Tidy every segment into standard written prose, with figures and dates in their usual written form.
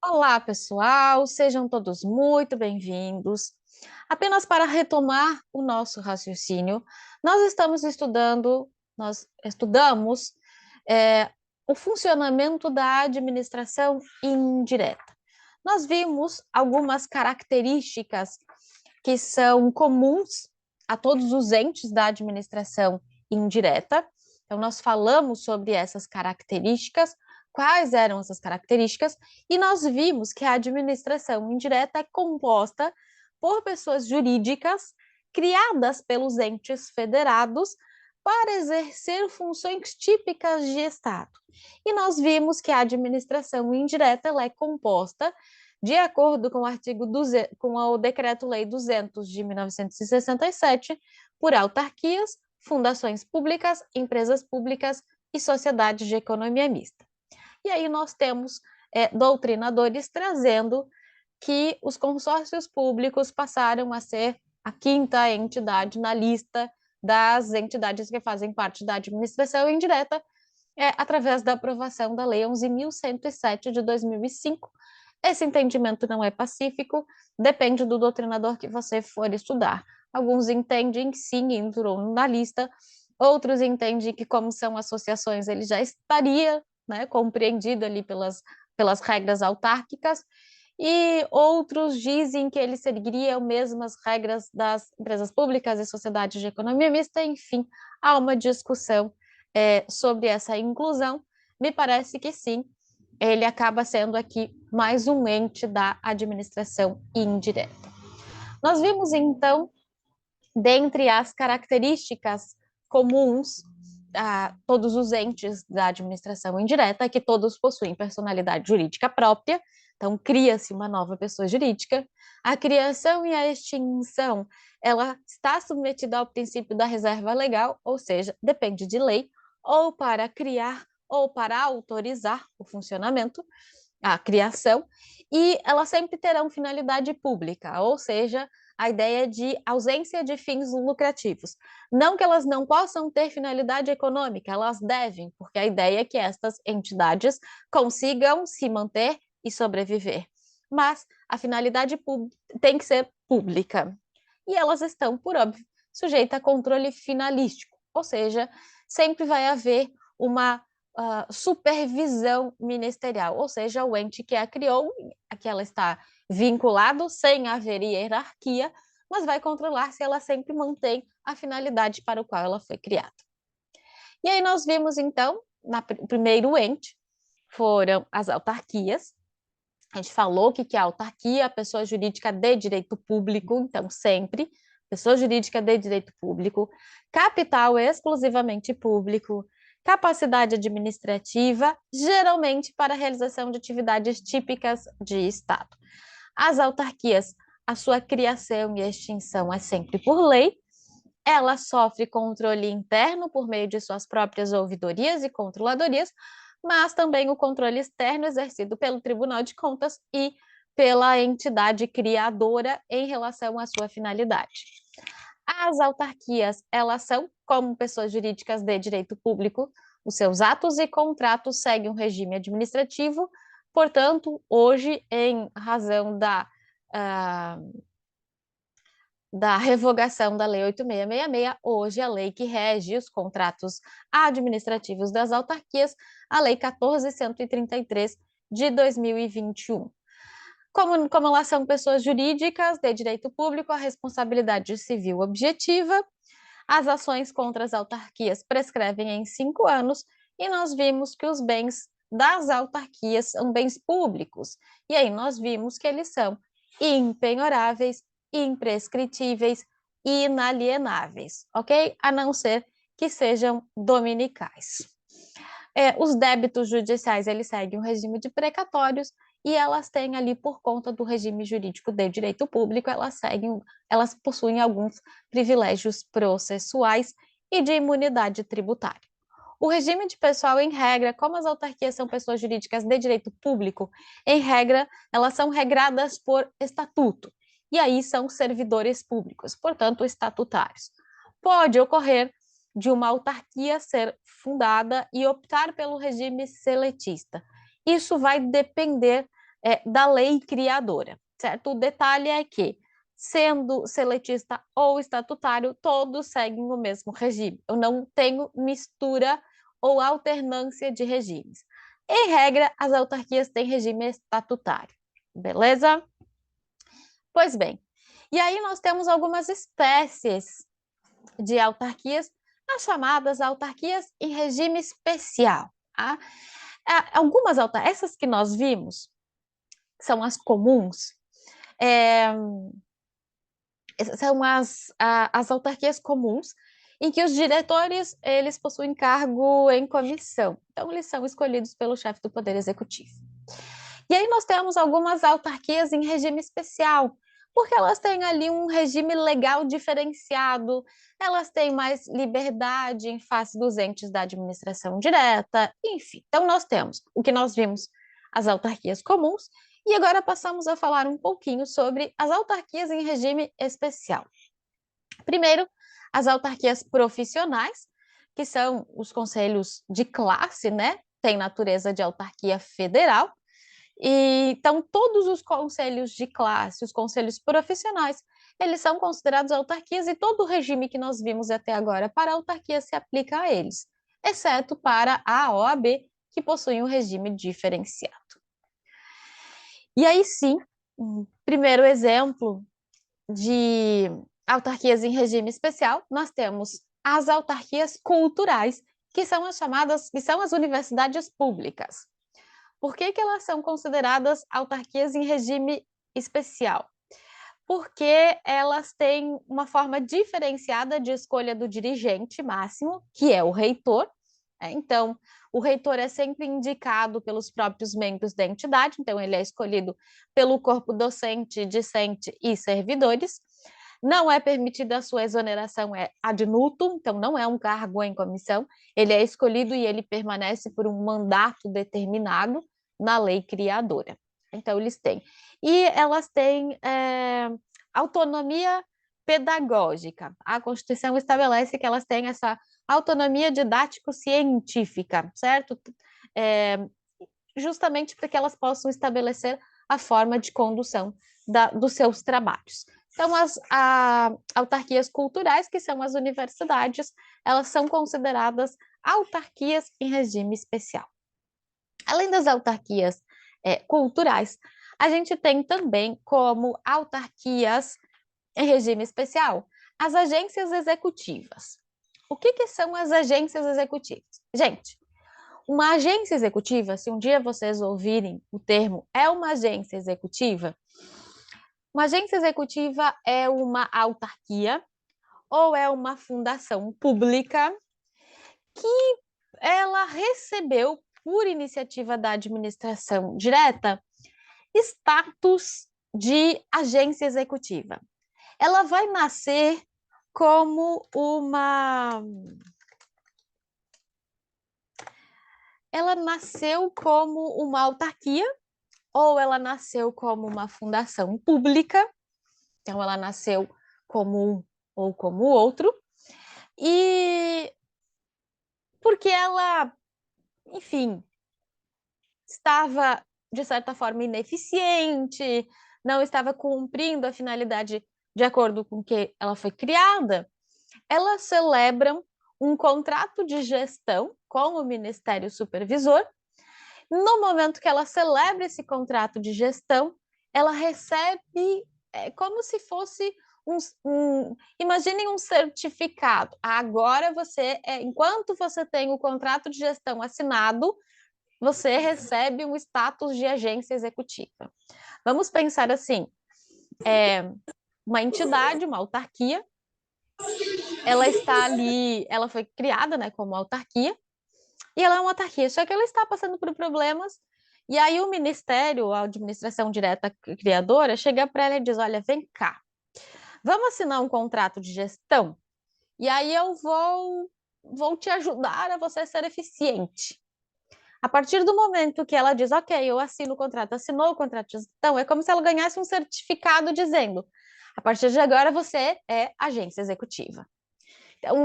Olá, pessoal, sejam todos muito bem-vindos. Apenas para retomar o nosso raciocínio, nós estudamos é, o funcionamento da administração indireta. Nós vimos algumas características que são comuns a todos os entes da administração indireta. Então, nós falamos sobre essas características, quais eram essas características, e nós vimos que a administração indireta é composta por pessoas jurídicas criadas pelos entes federados para exercer funções típicas de Estado. E nós vimos que a administração indireta ela é composta de acordo com o artigo 200, com o Decreto-Lei 200 de 1967, por autarquias, fundações públicas, empresas públicas e sociedades de economia mista. E aí nós temos doutrinadores trazendo que os consórcios públicos passaram a ser a quinta entidade na lista das entidades que fazem parte da administração indireta, através da aprovação da Lei 11.107 de 2005. Esse entendimento não é pacífico, depende do doutrinador que você for estudar. Alguns entendem que sim, entrou na lista, outros entendem que, como são associações, ele já estaria, né, compreendido ali pelas regras autárquicas, e outros dizem que ele seguiria as mesmas regras das empresas públicas e sociedades de economia mista. Enfim, há uma discussão sobre essa inclusão. Me parece que sim, ele acaba sendo aqui mais um ente da administração indireta. Nós vimos, então, dentre as características comuns a todos os entes da administração indireta, que todos possuem personalidade jurídica própria, então cria-se uma nova pessoa jurídica. A criação e a extinção, ela está submetida ao princípio da reserva legal, ou seja, depende de lei, ou para criar ou para autorizar o funcionamento, a criação, e elas sempre terão finalidade pública, ou seja, a ideia de ausência de fins lucrativos. Não que elas não possam ter finalidade econômica, elas devem, porque a ideia é que estas entidades consigam se manter e sobreviver. Mas a finalidade tem que ser pública. E elas estão, por óbvio, sujeitas a controle finalístico, ou seja, sempre vai haver uma supervisão ministerial, ou seja, o ente que a criou, a que ela está vinculado sem haver hierarquia, mas vai controlar se ela sempre mantém a finalidade para o qual ela foi criada. E aí nós vimos, então, o primeiro ente foram as autarquias. A gente falou que é a autarquia, a pessoa jurídica de direito público, então sempre, pessoa jurídica de direito público, capital exclusivamente público, capacidade administrativa, geralmente para a realização de atividades típicas de Estado. As autarquias, a sua criação e extinção é sempre por lei, ela sofre controle interno por meio de suas próprias ouvidorias e controladorias, mas também o controle externo exercido pelo Tribunal de Contas e pela entidade criadora em relação à sua finalidade. As autarquias, elas são, como pessoas jurídicas de direito público, os seus atos e contratos seguem um regime administrativo, portanto, hoje, em razão da revogação da Lei 8.666, hoje a lei que rege os contratos administrativos das autarquias, a Lei 14.133 de 2021. Como elas são pessoas jurídicas de direito público, a responsabilidade civil objetiva, as ações contra as autarquias prescrevem em 5 anos, e nós vimos que os bens das autarquias são bens públicos, e aí nós vimos que eles são impenhoráveis, imprescritíveis e inalienáveis, ok? A não ser que sejam dominicais. Os débitos judiciais, eles seguem o regime de precatórios, e elas têm ali, por conta do regime jurídico de direito público, elas possuem alguns privilégios processuais e de imunidade tributária. O regime de pessoal, em regra, como as autarquias são pessoas jurídicas de direito público, em regra, elas são regradas por estatuto, e aí são servidores públicos, portanto, estatutários. Pode ocorrer de uma autarquia ser fundada e optar pelo regime seletista. Isso vai depender da lei criadora, certo? O detalhe é que, sendo seletista ou estatutário, todos seguem o mesmo regime. Eu não tenho mistura ou alternância de regimes. Em regra, as autarquias têm regime estatutário, beleza? Pois bem, e aí nós temos algumas espécies de autarquias, as chamadas autarquias em regime especial. Tá? Algumas autarquias, essas que nós vimos, são as comuns, é, são as autarquias comuns, em que os diretores, eles possuem cargo em comissão. Então, eles são escolhidos pelo chefe do Poder Executivo. E aí nós temos algumas autarquias em regime especial, porque elas têm ali um regime legal diferenciado, elas têm mais liberdade em face dos entes da administração direta, enfim. Então, nós temos o que nós vimos, as autarquias comuns, e agora passamos a falar um pouquinho sobre as autarquias em regime especial. Primeiro, as autarquias profissionais, que são os conselhos de classe, né? Tem natureza de autarquia federal. E, então, todos os conselhos de classe, os conselhos profissionais, eles são considerados autarquias e todo o regime que nós vimos até agora para a autarquia se aplica a eles, exceto para a OAB, que possui um regime diferenciado. E aí sim, um primeiro exemplo de autarquias em regime especial, nós temos as autarquias culturais, que são as chamadas, que são as universidades públicas. Por que elas são consideradas autarquias em regime especial? Porque elas têm uma forma diferenciada de escolha do dirigente máximo, que é o reitor. Então, o reitor é sempre indicado pelos próprios membros da entidade, então ele é escolhido pelo corpo docente, discente e servidores. Não é permitida a sua exoneração ad nutum, então não é um cargo em comissão, ele é escolhido e ele permanece por um mandato determinado na lei criadora. Então, eles têm. E elas têm autonomia pedagógica. A Constituição estabelece que elas têm essa autonomia didático-científica, certo? Justamente para que elas possam estabelecer a forma de condução dos seus trabalhos. Então, as autarquias culturais, que são as universidades, elas são consideradas autarquias em regime especial. Além das autarquias culturais, a gente tem também como autarquias em regime especial as agências executivas. O que são as agências executivas? Gente, uma agência executiva, se um dia vocês ouvirem o termo é uma agência executiva é uma autarquia ou é uma fundação pública que ela recebeu, por iniciativa da administração direta, status de agência executiva. Ela vai nascer como uma... Ela nasceu como uma autarquia ou ela nasceu como uma fundação pública, então ela nasceu como um ou como outro, e porque ela, enfim, estava, de certa forma, ineficiente, não estava cumprindo a finalidade de acordo com que ela foi criada, elas celebram um contrato de gestão com o Ministério Supervisor. No momento que ela celebra esse contrato de gestão, ela recebe como se fosse imaginem um certificado. Agora você, enquanto você tem o contrato de gestão assinado, você recebe um status de agência executiva. Vamos pensar assim, uma entidade, uma autarquia, ela está ali, ela foi criada, né, como autarquia, e ela é uma autarquia, só que ela está passando por problemas, e aí o ministério, a administração direta criadora, chega para ela e diz, olha, vem cá, vamos assinar um contrato de gestão, e aí eu vou te ajudar a você ser eficiente. A partir do momento que ela diz, ok, eu assino o contrato, assinou o contrato de gestão, é como se ela ganhasse um certificado dizendo, a partir de agora você é agência executiva. Então,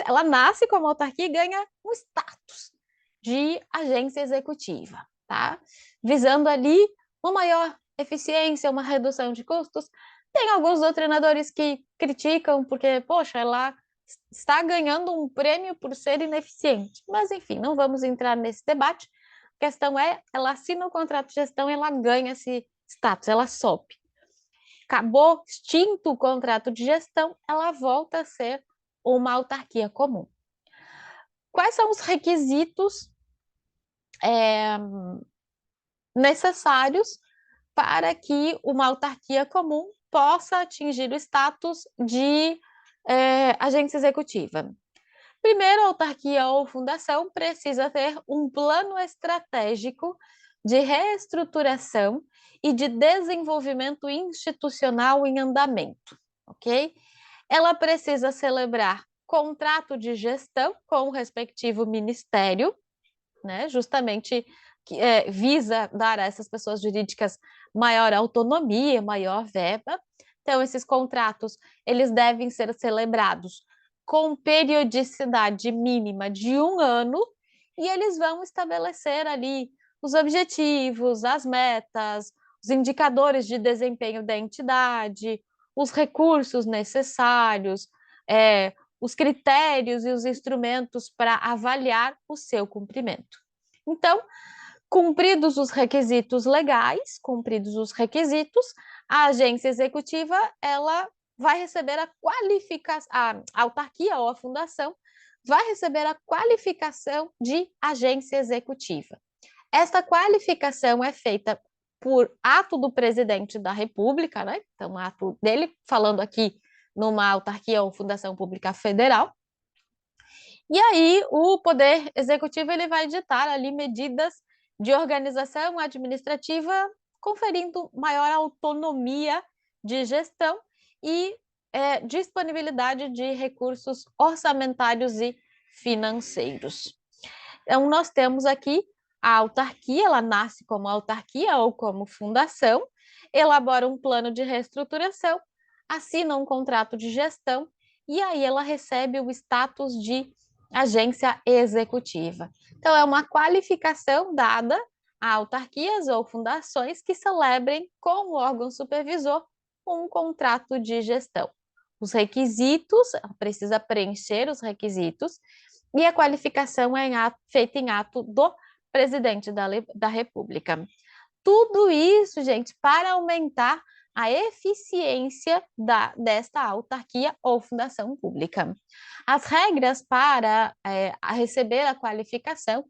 ela nasce como autarquia e ganha um status de agência executiva, tá? Visando ali uma maior eficiência, uma redução de custos. Tem alguns doutrinadores que criticam porque, poxa, ela está ganhando um prêmio por ser ineficiente. Mas, enfim, não vamos entrar nesse debate. A questão é, ela assina o contrato de gestão, ela ganha esse status, ela sobe. Acabou, extinto o contrato de gestão, ela volta a ser uma autarquia comum. Quais são os requisitos necessários para que uma autarquia comum possa atingir o status de agência executiva? Primeiro, a autarquia ou fundação precisa ter um plano estratégico de reestruturação e de desenvolvimento institucional em andamento, ok? Ela precisa celebrar contrato de gestão com o respectivo ministério, né? Justamente que visa dar a essas pessoas jurídicas maior autonomia, maior verba. Então, esses contratos, eles devem ser celebrados com periodicidade mínima de 1 ano, e eles vão estabelecer ali os objetivos, as metas, os indicadores de desempenho da entidade, os recursos necessários, os critérios e os instrumentos para avaliar o seu cumprimento. Então, cumpridos os requisitos legais, cumpridos os requisitos, a agência executiva, ela vai receber a qualificação, a autarquia ou a fundação vai receber a qualificação de agência executiva. Esta qualificação é feita por ato do presidente da República, né? Então, ato dele, falando aqui numa autarquia ou fundação pública federal. E aí, o Poder Executivo ele vai ditar ali medidas de organização administrativa, conferindo maior autonomia de gestão e disponibilidade de recursos orçamentários e financeiros. Então, nós temos aqui a autarquia, ela nasce como autarquia ou como fundação, elabora um plano de reestruturação, assina um contrato de gestão e aí ela recebe o status de agência executiva. Então, é uma qualificação dada a autarquias ou fundações que celebrem com o órgão supervisor um contrato de gestão. Os requisitos, precisa preencher os requisitos, e a qualificação é feita em ato do presidente da República. Tudo isso, gente, para aumentar a eficiência desta autarquia ou fundação pública. As regras para receber a qualificação,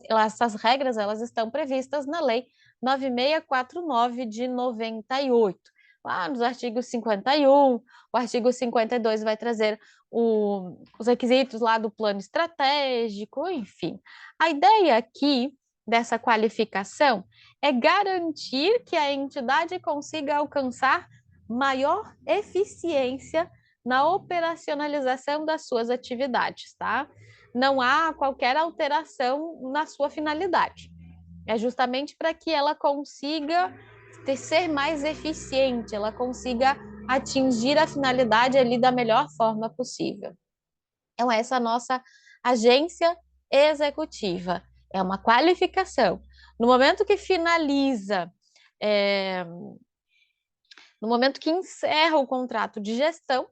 essas regras elas estão previstas na Lei 9649 de 98. Lá nos artigos 51, o artigo 52 vai trazer os requisitos lá do plano estratégico, enfim. A ideia aqui dessa qualificação é garantir que a entidade consiga alcançar maior eficiência na operacionalização das suas atividades, tá? Não há qualquer alteração na sua finalidade. É justamente para que ela consiga ser mais eficiente, ela consiga atingir a finalidade ali da melhor forma possível. Então, essa é a nossa agência executiva. É uma qualificação. No momento que finaliza, no momento que encerra o contrato de gestão,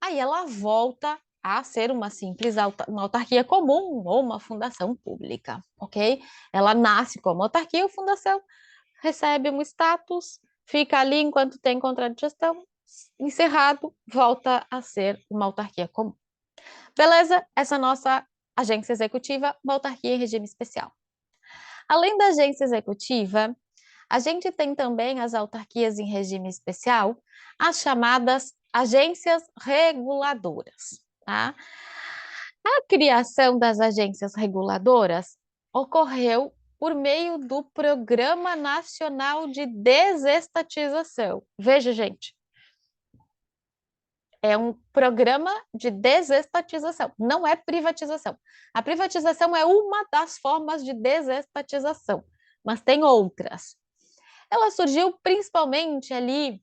aí ela volta a ser uma simples uma autarquia comum ou uma fundação pública, ok? Ela nasce como autarquia ou fundação, recebe um status, fica ali enquanto tem contrato de gestão, encerrado, volta a ser uma autarquia comum. Beleza? Essa nossa agência executiva, uma autarquia em regime especial. Além da agência executiva, a gente tem também as autarquias em regime especial, as chamadas agências reguladoras, tá? A criação das agências reguladoras ocorreu por meio do Programa Nacional de Desestatização. Veja, gente, é um programa de desestatização, não é privatização. A privatização é uma das formas de desestatização, mas tem outras. Ela surgiu principalmente ali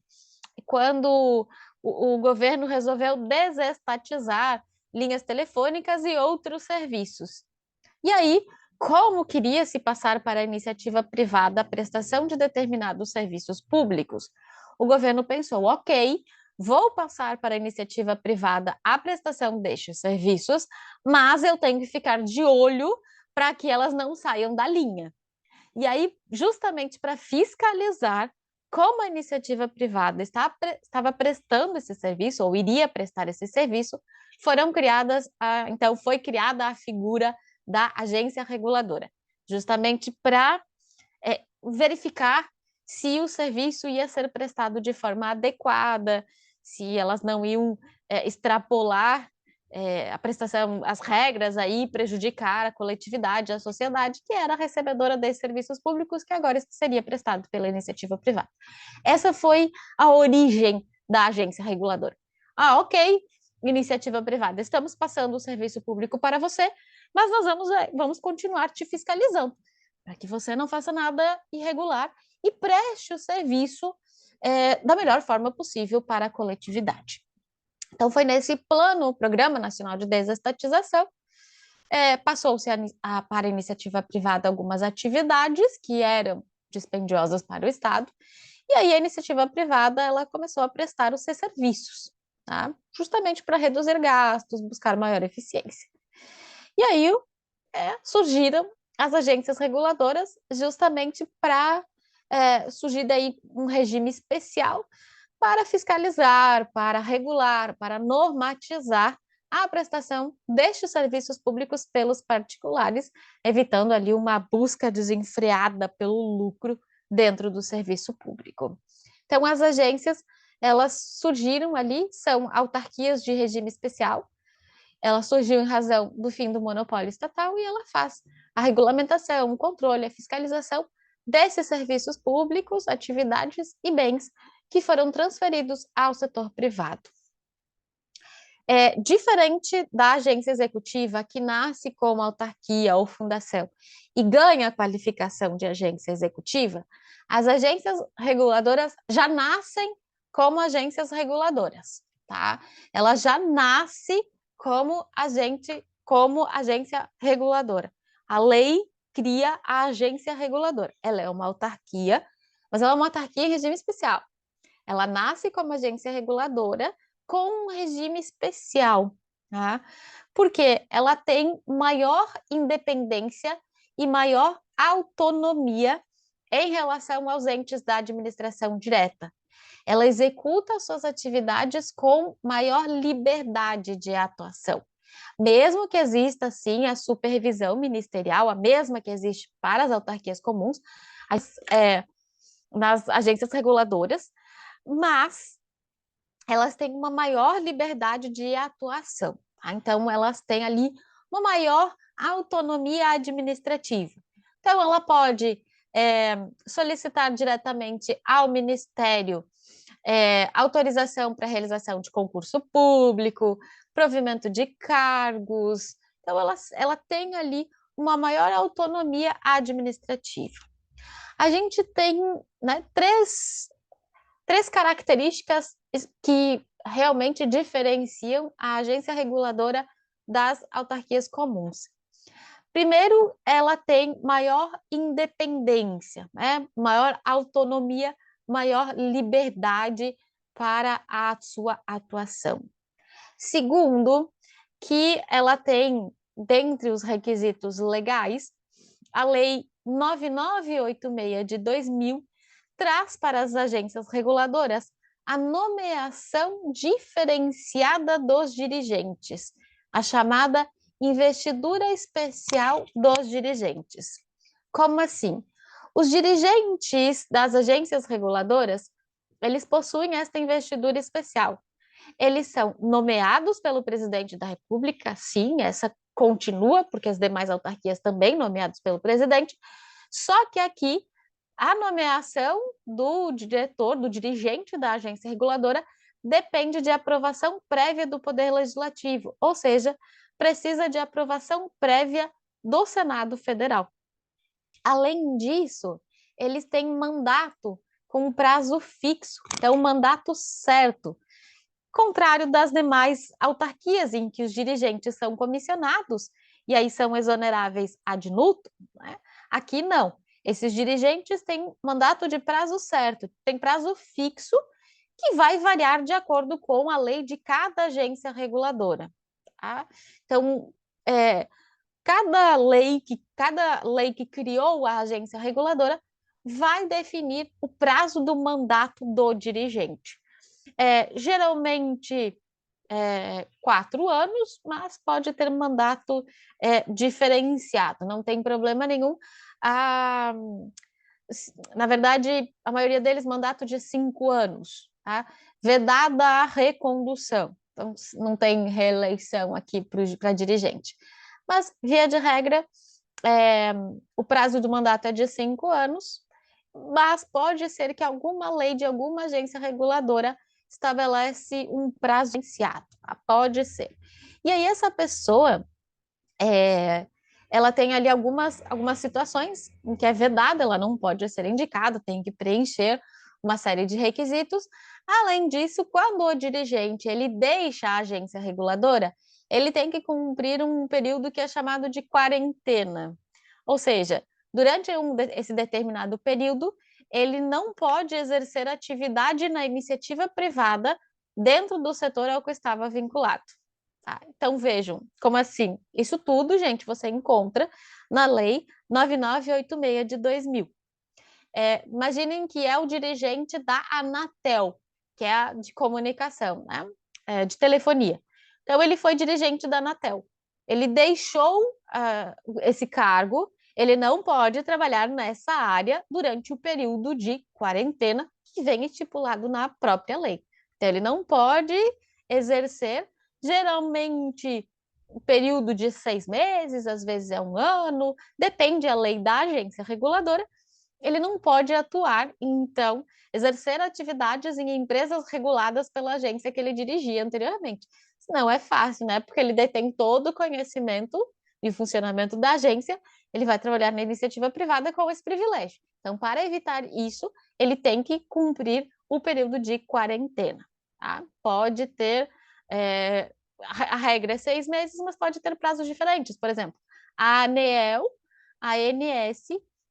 quando o governo resolveu desestatizar linhas telefônicas e outros serviços. E aí, como queria se passar para a iniciativa privada a prestação de determinados serviços públicos, o governo pensou, ok, vou passar para a iniciativa privada a prestação destes serviços, mas eu tenho que ficar de olho para que elas não saiam da linha. E aí, justamente para fiscalizar como a iniciativa privada estava prestando esse serviço, ou iria prestar esse serviço, então foi criada a figura da agência reguladora, justamente para verificar se o serviço ia ser prestado de forma adequada, se elas não iam extrapolar a prestação, as regras aí, prejudicar a coletividade, a sociedade, que era a recebedora desses serviços públicos, que agora seria prestado pela iniciativa privada. Essa foi a origem da agência reguladora. Ah, ok, iniciativa privada, estamos passando o serviço público para você, mas nós vamos continuar te fiscalizando, para que você não faça nada irregular e preste o serviço da melhor forma possível para a coletividade. Então, foi nesse plano, o Programa Nacional de Desestatização, passou-se para a iniciativa privada algumas atividades que eram dispendiosas para o Estado, e aí a iniciativa privada ela começou a prestar os seus serviços, tá? Justamente para reduzir gastos, buscar maior eficiência. E aí surgiram as agências reguladoras justamente para surgir daí um regime especial para fiscalizar, para regular, para normatizar a prestação destes serviços públicos pelos particulares, evitando ali uma busca desenfreada pelo lucro dentro do serviço público. Então, as agências, elas surgiram ali, são autarquias de regime especial, ela surgiu em razão do fim do monopólio estatal e ela faz a regulamentação, o controle, a fiscalização desses serviços públicos, atividades e bens que foram transferidos ao setor privado. Diferente da agência executiva, que nasce como autarquia ou fundação e ganha a qualificação de agência executiva, as agências reguladoras já nascem como agências reguladoras, tá? Ela já nasce como agência reguladora. A lei cria a agência reguladora. Ela é uma autarquia, mas ela é uma autarquia em regime especial. Ela nasce como agência reguladora com um regime especial, tá? Porque ela tem maior independência e maior autonomia em relação aos entes da administração direta. Ela executa suas atividades com maior liberdade de atuação. Mesmo que exista, sim, a supervisão ministerial, a mesma que existe para as autarquias comuns, nas agências reguladoras, mas elas têm uma maior liberdade de atuação. Tá? Então, elas têm ali uma maior autonomia administrativa. Então, ela pode solicitar diretamente ao Ministério autorização para realização de concurso público, provimento de cargos. Então, ela tem ali uma maior autonomia administrativa. A gente tem, né, três características que realmente diferenciam a agência reguladora das autarquias comuns. Primeiro, ela tem maior independência, né? Maior autonomia, maior liberdade para a sua atuação. Segundo, que ela tem, dentre os requisitos legais, a Lei 9986 de 2000 traz para as agências reguladoras a nomeação diferenciada dos dirigentes, a chamada investidura especial dos dirigentes. Como assim? Os dirigentes das agências reguladoras, eles possuem esta investidura especial. Eles são nomeados pelo presidente da República, sim, essa continua, porque as demais autarquias também nomeados pelo presidente, só que aqui a nomeação do diretor, do dirigente da agência reguladora, depende de aprovação prévia do Poder Legislativo, ou seja, precisa de aprovação prévia do Senado Federal. Além disso, eles têm mandato com prazo fixo, é um mandato certo, contrário das demais autarquias em que os dirigentes são comissionados e aí são exoneráveis ad nutum, né? Aqui não. Esses dirigentes têm mandato de prazo certo, tem prazo fixo, que vai variar de acordo com a lei de cada agência reguladora. Tá? Então, cada lei que criou a agência reguladora vai definir o prazo do mandato do dirigente. Geralmente 4 anos, mas pode ter mandato diferenciado, não tem problema nenhum. Ah, na verdade, a maioria deles mandato de 5 anos, tá? Vedada a recondução. Então, não tem reeleição aqui para dirigente. Mas, via de regra, o prazo do mandato é de 5 anos, mas pode ser que alguma lei de alguma agência reguladora estabelece um prazo diferenciado. Tá? Pode ser. E aí, essa pessoa ela tem ali algumas situações em que é vedada, ela não pode ser indicada, tem que preencher uma série de requisitos. Além disso, quando o dirigente ele deixa a agência reguladora, ele tem que cumprir um período que é chamado de quarentena. Ou seja, durante esse determinado período, ele não pode exercer atividade na iniciativa privada dentro do setor ao que estava vinculado. Tá? Então, vejam, como assim? Isso tudo, gente, você encontra na Lei 9986 de 2000. Imaginem que é o dirigente da Anatel, que é a de comunicação, né? De telefonia. Então, ele foi dirigente da Anatel. Ele deixou esse cargo, ele não pode trabalhar nessa área durante o período de quarentena que vem estipulado na própria lei. Então, ele não pode exercer. Geralmente, o período de 6 meses, às vezes é um ano, depende a lei da agência reguladora, ele não pode atuar, então, exercer atividades em empresas reguladas pela agência que ele dirigia anteriormente. Isso não é fácil, né? Porque ele detém todo o conhecimento e funcionamento da agência, ele vai trabalhar na iniciativa privada com esse privilégio. Então, para evitar isso, ele tem que cumprir o período de quarentena. Tá? Pode ter a regra é 6 meses, mas pode ter prazos diferentes. Por exemplo, a ANEEL, a ANS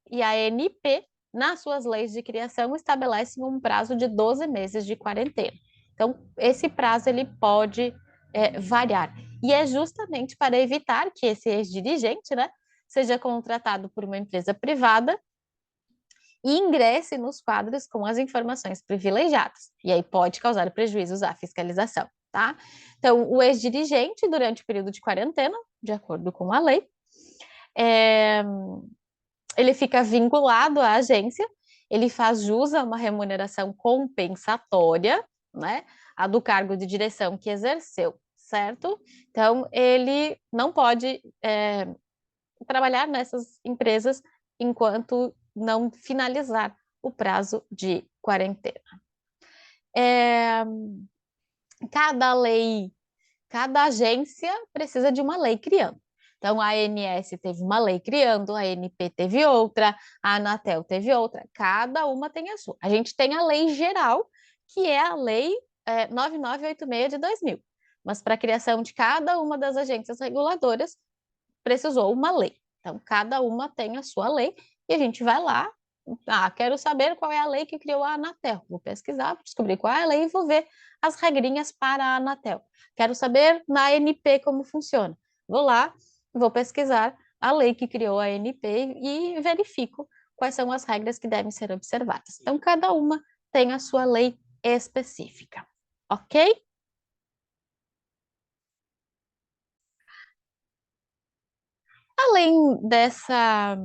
e a ANP, nas suas leis de criação, estabelecem um prazo de 12 meses de quarentena. Então, esse prazo ele pode variar. E é justamente para evitar que esse ex-dirigente, né, seja contratado por uma empresa privada e ingresse nos quadros com as informações privilegiadas. E aí pode causar prejuízos à fiscalização, tá? Então, o ex-dirigente, durante o período de quarentena, de acordo com a lei, ele fica vinculado à agência, ele faz jus a uma remuneração compensatória, né? A do cargo de direção que exerceu, certo? Então, ele não pode trabalhar nessas empresas enquanto não finalizar o prazo de quarentena. Cada lei, cada agência precisa de uma lei criando. Então, a ANS teve uma lei criando, a ANP teve outra, a Anatel teve outra, cada uma tem a sua. A gente tem a lei geral, que é a lei 9986 de 2000. Mas para a criação de cada uma das agências reguladoras, precisou uma lei. Então, cada uma tem a sua lei e a gente vai lá. Quero saber qual é a lei que criou a Anatel. Vou pesquisar, vou descobrir qual é a lei e vou ver as regrinhas para a Anatel. Quero saber na ANP como funciona. Vou lá, vou pesquisar a lei que criou a ANP e verifico quais são as regras que devem ser observadas. Então, cada uma tem a sua lei específica, ok? Além dessa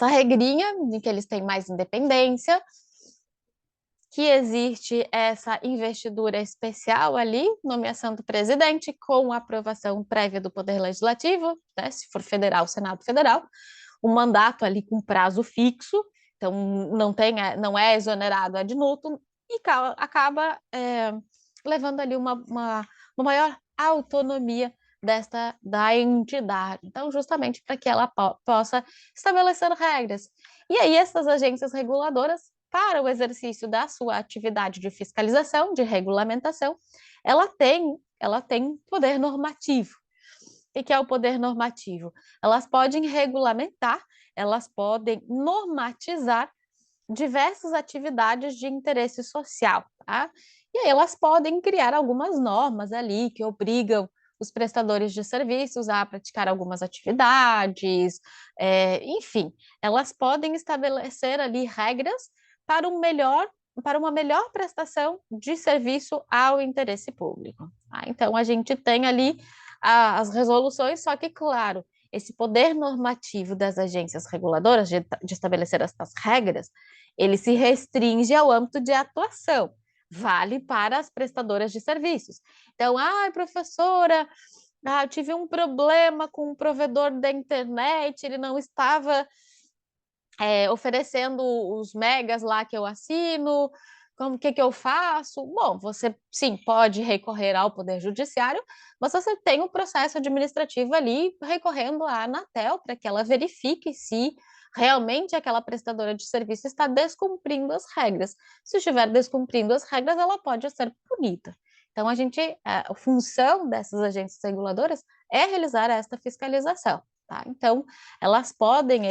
regrinha de que eles têm mais independência, que existe essa investidura especial ali, nomeação do presidente, com aprovação prévia do Poder Legislativo, né, se for federal, Senado Federal, um mandato ali com prazo fixo, então não é exonerado ad nutum, e acaba levando ali uma maior autonomia da entidade. Então, justamente para que ela possa estabelecer regras. E aí, essas agências reguladoras, para o exercício da sua atividade de fiscalização, de regulamentação, ela tem poder normativo. O que é o poder normativo? Elas podem regulamentar, elas podem normatizar diversas atividades de interesse social, tá? E aí elas podem criar algumas normas ali que obrigam os prestadores de serviços a praticar algumas atividades, enfim, elas podem estabelecer ali regras para para uma melhor prestação de serviço ao interesse público. Tá? Então, a gente tem ali as resoluções, só que, claro, esse poder normativo das agências reguladoras de estabelecer essas regras, ele se restringe ao âmbito de atuação, vale para as prestadoras de serviços. Então, professora, eu tive um problema com o provedor da internet, ele não estava oferecendo os megas lá que eu assino, como que eu faço? Bom, você sim pode recorrer ao Poder Judiciário, mas você tem o processo administrativo ali recorrendo à Anatel para que ela verifique se realmente aquela prestadora de serviço está descumprindo as regras. Se estiver descumprindo as regras, ela pode ser punida. Então, a função dessas agências reguladoras é realizar esta fiscalização. Tá? Então, elas podem,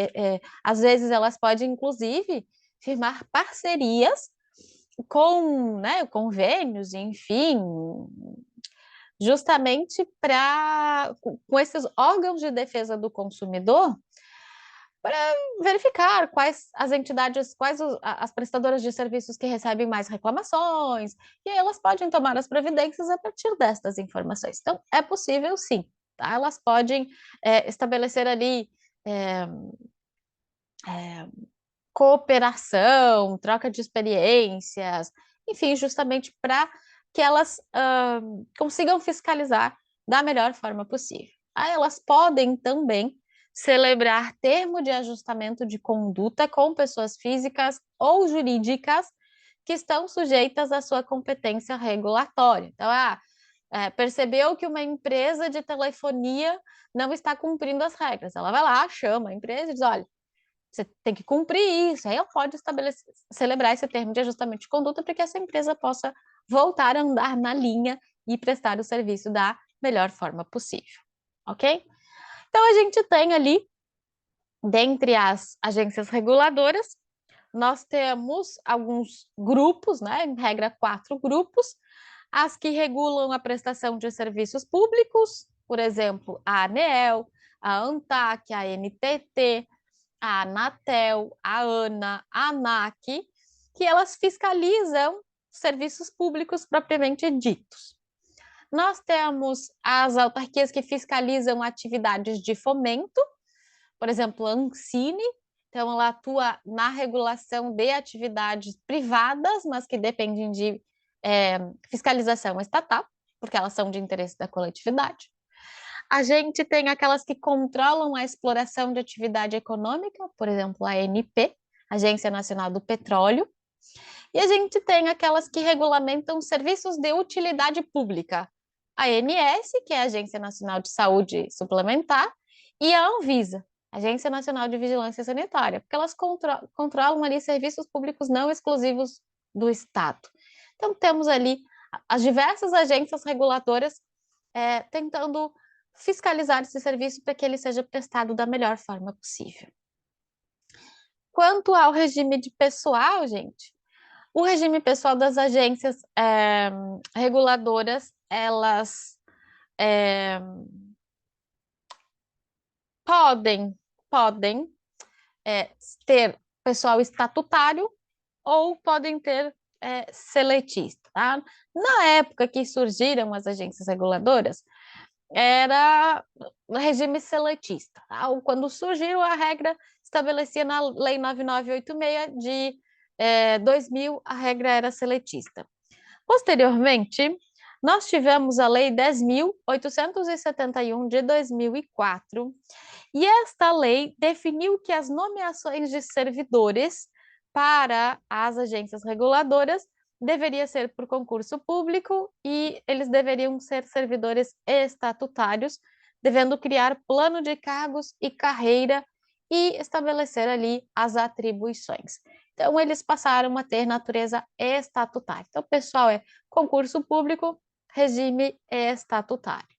às vezes, elas podem, inclusive, firmar parcerias com, né, convênios, enfim, justamente com esses órgãos de defesa do consumidor, para verificar quais as entidades, as prestadoras de serviços que recebem mais reclamações, e aí elas podem tomar as providências a partir destas informações. Então, é possível sim, tá? Elas podem estabelecer ali é, cooperação, troca de experiências, enfim, justamente para que elas consigam fiscalizar da melhor forma possível. Aí elas podem também celebrar termo de ajustamento de conduta com pessoas físicas ou jurídicas que estão sujeitas à sua competência regulatória. Então, percebeu que uma empresa de telefonia não está cumprindo as regras. Ela vai lá, chama a empresa e diz: olha, você tem que cumprir isso. Aí ela pode celebrar esse termo de ajustamento de conduta para que essa empresa possa voltar a andar na linha e prestar o serviço da melhor forma possível, ok? Então, a gente tem ali, dentre as agências reguladoras, nós temos alguns grupos, né? Em regra, 4 grupos, as que regulam a prestação de serviços públicos, por exemplo, a ANEEL, a ANTAC, a NTT, a Anatel, a ANA, a ANAC, que elas fiscalizam serviços públicos propriamente ditos. Nós temos as autarquias que fiscalizam atividades de fomento, por exemplo, a Ancine, então ela atua na regulação de atividades privadas, mas que dependem de fiscalização estatal, porque elas são de interesse da coletividade. A gente tem aquelas que controlam a exploração de atividade econômica, por exemplo, a ANP, Agência Nacional do Petróleo, e a gente tem aquelas que regulamentam serviços de utilidade pública, a ANS, que é a Agência Nacional de Saúde Suplementar, e a Anvisa, Agência Nacional de Vigilância Sanitária, porque elas controlam ali serviços públicos não exclusivos do Estado. Então, temos ali as diversas agências reguladoras tentando fiscalizar esse serviço para que ele seja prestado da melhor forma possível. Quanto ao regime de pessoal, gente, o regime pessoal das agências reguladoras, elas podem ter pessoal estatutário ou podem ter seletista. Tá? Na época que surgiram as agências reguladoras, era regime seletista. Tá? Quando surgiu a regra, estabelecia na Lei 9986 de 2000, a regra era seletista. Posteriormente, nós tivemos a Lei 10.871 de 2004, e esta lei definiu que as nomeações de servidores para as agências reguladoras deveria ser por concurso público e eles deveriam ser servidores estatutários, devendo criar plano de cargos e carreira e estabelecer ali as atribuições. Então, eles passaram a ter natureza estatutária. Então, pessoal, é concurso público, regime estatutário.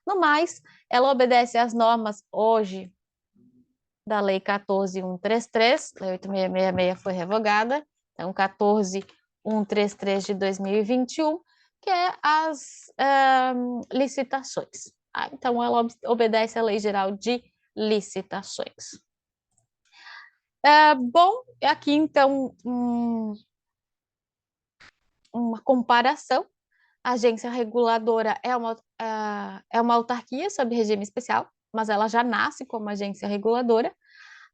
No mais, ela obedece às normas hoje da Lei 14.133, Lei 8.666 foi revogada, então 14.133 de 2021, que é as licitações. Então, ela obedece à Lei Geral de Licitações. Bom, aqui então uma comparação. A agência reguladora é uma autarquia sob regime especial, mas ela já nasce como agência reguladora.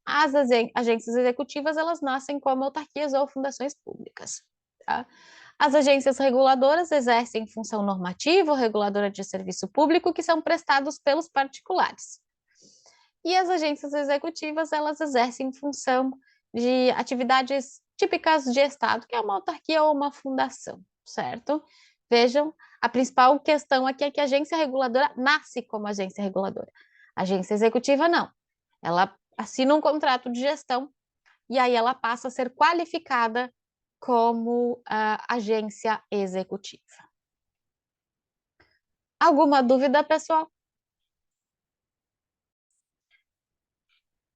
As agências executivas, elas nascem como autarquias ou fundações públicas. Tá? As agências reguladoras exercem função normativa ou reguladora de serviço público que são prestados pelos particulares. E as agências executivas, elas exercem função de atividades típicas de Estado, que é uma autarquia ou uma fundação, certo? Vejam, a principal questão aqui é que a agência reguladora nasce como agência reguladora. A agência executiva, não. Ela assina um contrato de gestão e aí ela passa a ser qualificada como agência executiva. Alguma dúvida, pessoal?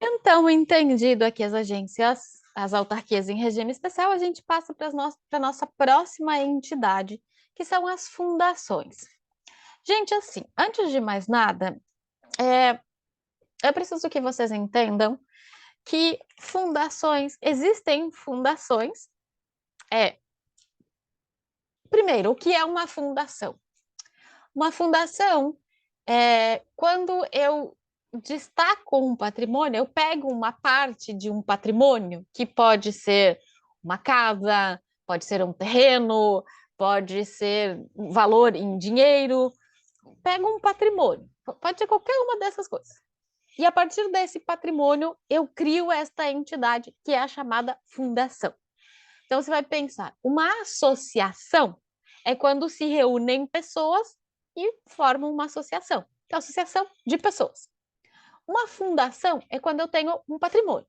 Então, entendido aqui as agências, as autarquias em regime especial, a gente passa para a nossa próxima entidade, que são as fundações. Gente, assim, antes de mais nada, eu preciso que vocês entendam que existem fundações. Primeiro, o que é uma fundação? Uma fundação é quando eu destaco um patrimônio, eu pego uma parte de um patrimônio, que pode ser uma casa, pode ser um terreno, pode ser um valor em dinheiro, pego um patrimônio, pode ser qualquer uma dessas coisas. E a partir desse patrimônio, eu crio esta entidade, que é a chamada fundação. Então, você vai pensar, uma associação é quando se reúnem pessoas e formam uma associação, que é a associação de pessoas. Uma fundação é quando eu tenho um patrimônio.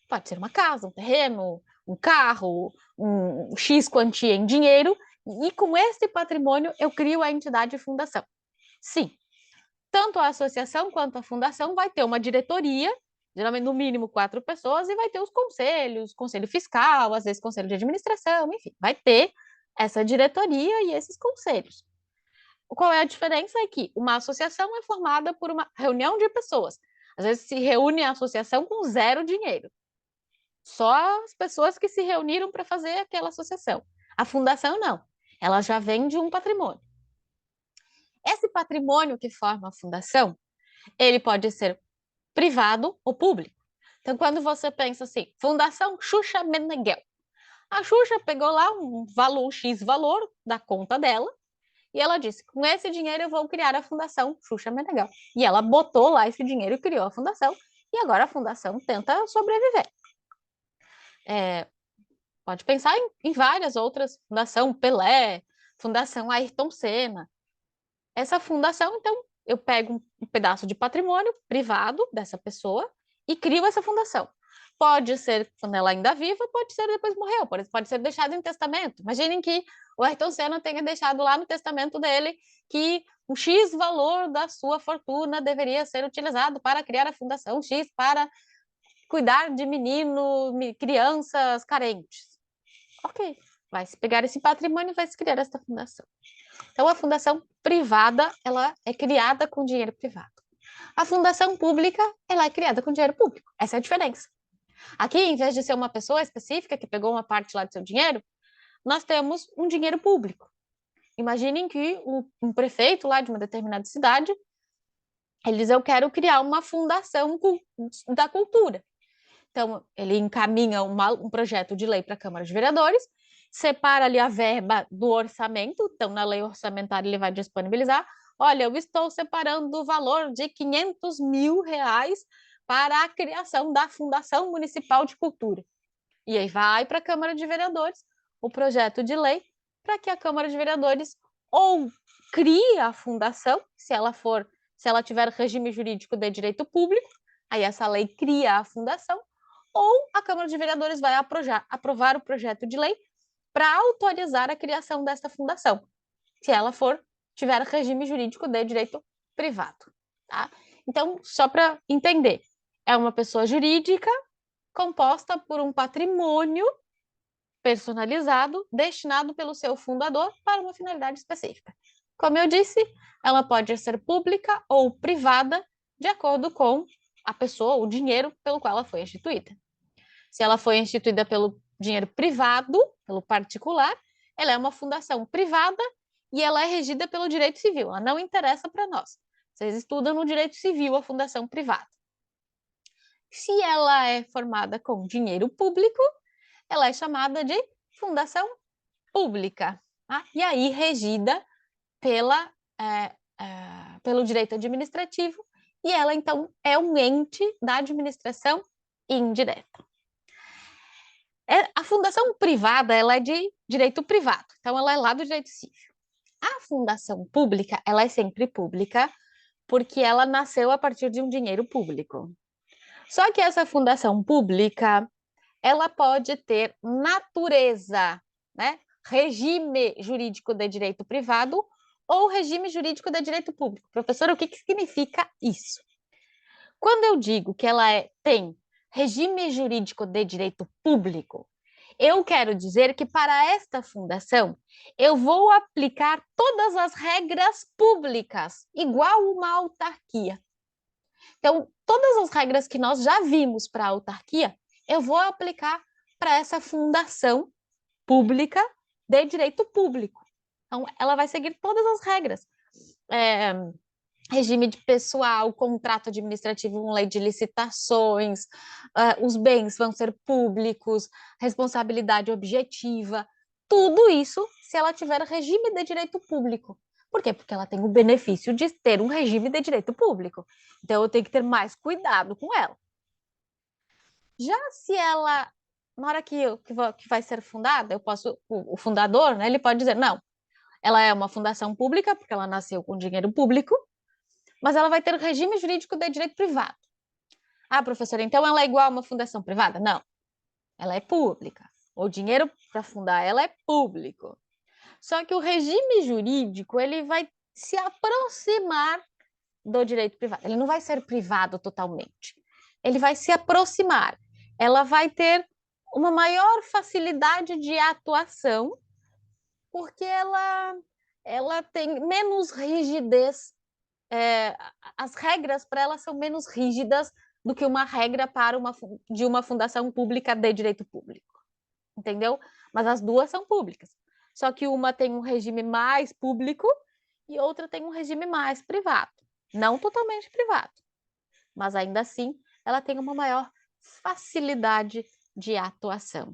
Pode ser uma casa, um terreno, um carro, um X quantia em dinheiro, e com esse patrimônio eu crio a entidade fundação. Sim, tanto a associação quanto a fundação vai ter uma diretoria, geralmente no mínimo 4 pessoas, e vai ter os conselhos, conselho fiscal, às vezes conselho de administração, enfim, vai ter essa diretoria e esses conselhos. Qual é a diferença? É que uma associação é formada por uma reunião de pessoas. Às vezes se reúne a associação com zero dinheiro. Só as pessoas que se reuniram para fazer aquela associação. A fundação não. Ela já vem de um patrimônio. Esse patrimônio que forma a fundação, ele pode ser privado ou público. Então, quando você pensa assim, Fundação Xuxa Meneghel, a Xuxa pegou lá um valor, um X valor da conta dela, e ela disse, com esse dinheiro eu vou criar a Fundação Xuxa Meneghel. E ela botou lá esse dinheiro e criou a fundação, e agora a fundação tenta sobreviver. Pode pensar em várias outras, Fundação Pelé, Fundação Ayrton Senna. Essa fundação, então, eu pego um pedaço de patrimônio privado dessa pessoa e crio essa fundação. Pode ser quando ela ainda viva, pode ser depois morreu, pode ser deixado em testamento. Imaginem que o Ayrton Senna tenha deixado lá no testamento dele que um X valor da sua fortuna deveria ser utilizado para criar a fundação X para cuidar de crianças carentes. Ok, vai se pegar esse patrimônio e vai se criar essa fundação. Então, a fundação privada, ela é criada com dinheiro privado. A fundação pública, ela é criada com dinheiro público. Essa é a diferença. Aqui, em vez de ser uma pessoa específica que pegou uma parte lá do seu dinheiro, nós temos um dinheiro público. Imaginem que um prefeito lá de uma determinada cidade, ele diz, eu quero criar uma fundação da cultura. Então, ele encaminha um projeto de lei para a Câmara de Vereadores, separa ali a verba do orçamento, então na lei orçamentária ele vai disponibilizar, olha, eu estou separando o valor de R$500 mil para a criação da Fundação Municipal de Cultura. E aí vai para a Câmara de Vereadores o projeto de lei para que a Câmara de Vereadores ou crie a fundação, se ela tiver regime jurídico de direito público, aí essa lei cria a fundação, ou a Câmara de Vereadores vai aprovar o projeto de lei para autorizar a criação desta fundação, se ela tiver regime jurídico de direito privado, tá? Então, só para entender, é uma pessoa jurídica composta por um patrimônio personalizado destinado pelo seu fundador para uma finalidade específica. Como eu disse, ela pode ser pública ou privada, de acordo com a pessoa, o dinheiro pelo qual ela foi instituída. Se ela foi instituída pelo dinheiro privado, pelo particular, ela é uma fundação privada e ela é regida pelo direito civil. Ela não interessa para nós. Vocês estudam no direito civil a fundação privada. Se ela é formada com dinheiro público, ela é chamada de fundação pública, tá? E aí regida pelo direito administrativo, e ela, então, é um ente da administração indireta. A fundação privada, ela é de direito privado, então ela é lá do direito civil. A fundação pública, ela é sempre pública, porque ela nasceu a partir de um dinheiro público. Só que essa fundação pública, ela pode ter natureza, né? Regime jurídico de direito privado ou regime jurídico de direito público. Professora, o que significa isso? Quando eu digo que ela tem regime jurídico de direito público, eu quero dizer que para esta fundação eu vou aplicar todas as regras públicas, igual uma autarquia. Então, todas as regras que nós já vimos para a autarquia, eu vou aplicar para essa fundação pública de direito público. Então, ela vai seguir todas as regras. Regime de pessoal, contrato administrativo, lei de licitações, os bens vão ser públicos, responsabilidade objetiva, tudo isso se ela tiver regime de direito público. Por quê? Porque ela tem o benefício de ter um regime de direito público. Então, eu tenho que ter mais cuidado com ela. Já se ela, na hora que vai ser fundada, o fundador, né, ele pode dizer, não, ela é uma fundação pública, porque ela nasceu com dinheiro público, mas ela vai ter regime jurídico de direito privado. Ah, professora, então ela é igual a uma fundação privada? Não, ela é pública. O dinheiro para fundar ela é público. Só que o regime jurídico, ele vai se aproximar do direito privado. Ele não vai ser privado totalmente. Ele vai se aproximar. Ela vai ter uma maior facilidade de atuação, porque ela tem menos rigidez. As regras para ela são menos rígidas do que uma regra de uma fundação pública de direito público. Entendeu? Mas as duas são públicas. Só que uma tem um regime mais público e outra tem um regime mais privado. Não totalmente privado, mas ainda assim ela tem uma maior facilidade de atuação.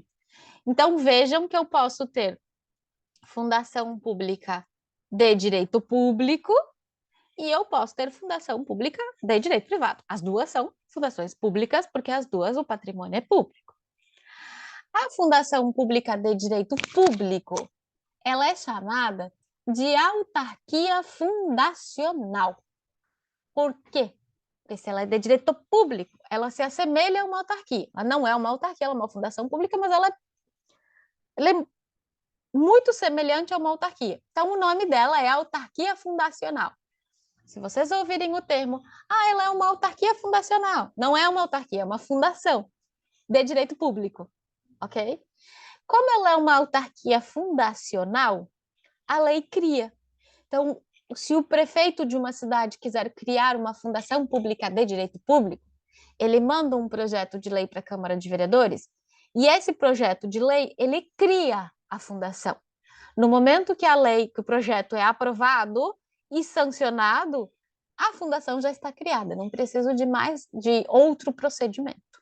Então vejam que eu posso ter fundação pública de direito público e eu posso ter fundação pública de direito privado. As duas são fundações públicas porque as duas o patrimônio é público. A fundação pública de direito público, ela é chamada de autarquia fundacional. Por quê? Porque se ela é de direito público, ela se assemelha a uma autarquia. Ela não é uma autarquia, ela é uma fundação pública, mas ela é muito semelhante a uma autarquia. Então, o nome dela é autarquia fundacional. Se vocês ouvirem o termo, ela é uma autarquia fundacional. Não é uma autarquia, é uma fundação de direito público, ok? Como ela é uma autarquia fundacional, a lei cria. Então, se o prefeito de uma cidade quiser criar uma fundação pública de direito público, ele manda um projeto de lei para a Câmara de Vereadores e esse projeto de lei, ele cria a fundação. No momento que que o projeto é aprovado e sancionado, a fundação já está criada, não preciso de outro procedimento.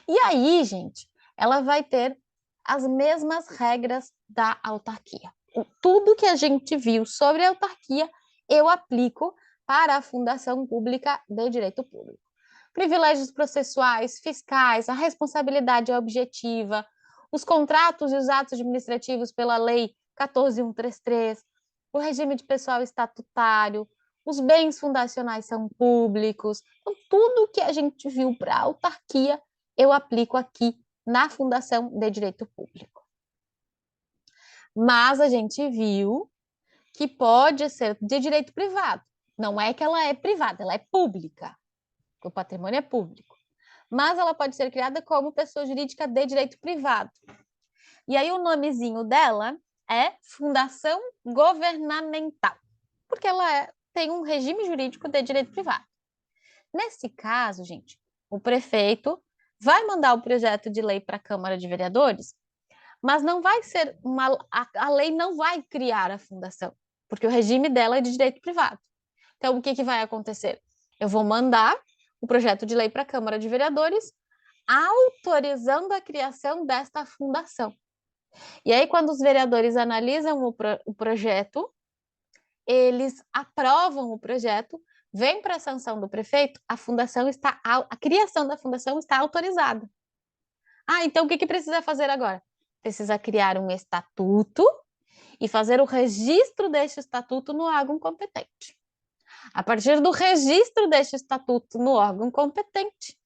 E aí, gente, ela vai ter as mesmas regras da autarquia. Tudo que a gente viu sobre a autarquia, eu aplico para a fundação pública de direito público. Privilégios processuais, fiscais, a responsabilidade objetiva, os contratos e os atos administrativos pela Lei 14.133, o regime de pessoal estatutário, os bens fundacionais são públicos. Então, tudo que a gente viu para a autarquia, eu aplico aqui na Fundação de Direito Público. Mas a gente viu que pode ser de direito privado. Não é que ela é privada, ela é pública, o patrimônio é público. Mas ela pode ser criada como pessoa jurídica de direito privado. E aí o nomezinho dela é Fundação Governamental, porque ela tem um regime jurídico de direito privado. Nesse caso, gente, o prefeito vai mandar o projeto de lei para a Câmara de Vereadores, mas não vai ser a lei não vai criar a fundação, porque o regime dela é de direito privado. Então, o que, que vai acontecer? Eu vou mandar o projeto de lei para a Câmara de Vereadores, autorizando a criação desta fundação. E aí, quando os vereadores analisam o projeto, eles aprovam o projeto, vem para a sanção do prefeito, a criação da fundação está autorizada. Ah, então o que, que precisa fazer agora? Precisa criar um estatuto e fazer o registro deste estatuto no órgão competente. A partir do registro deste estatuto no órgão competente,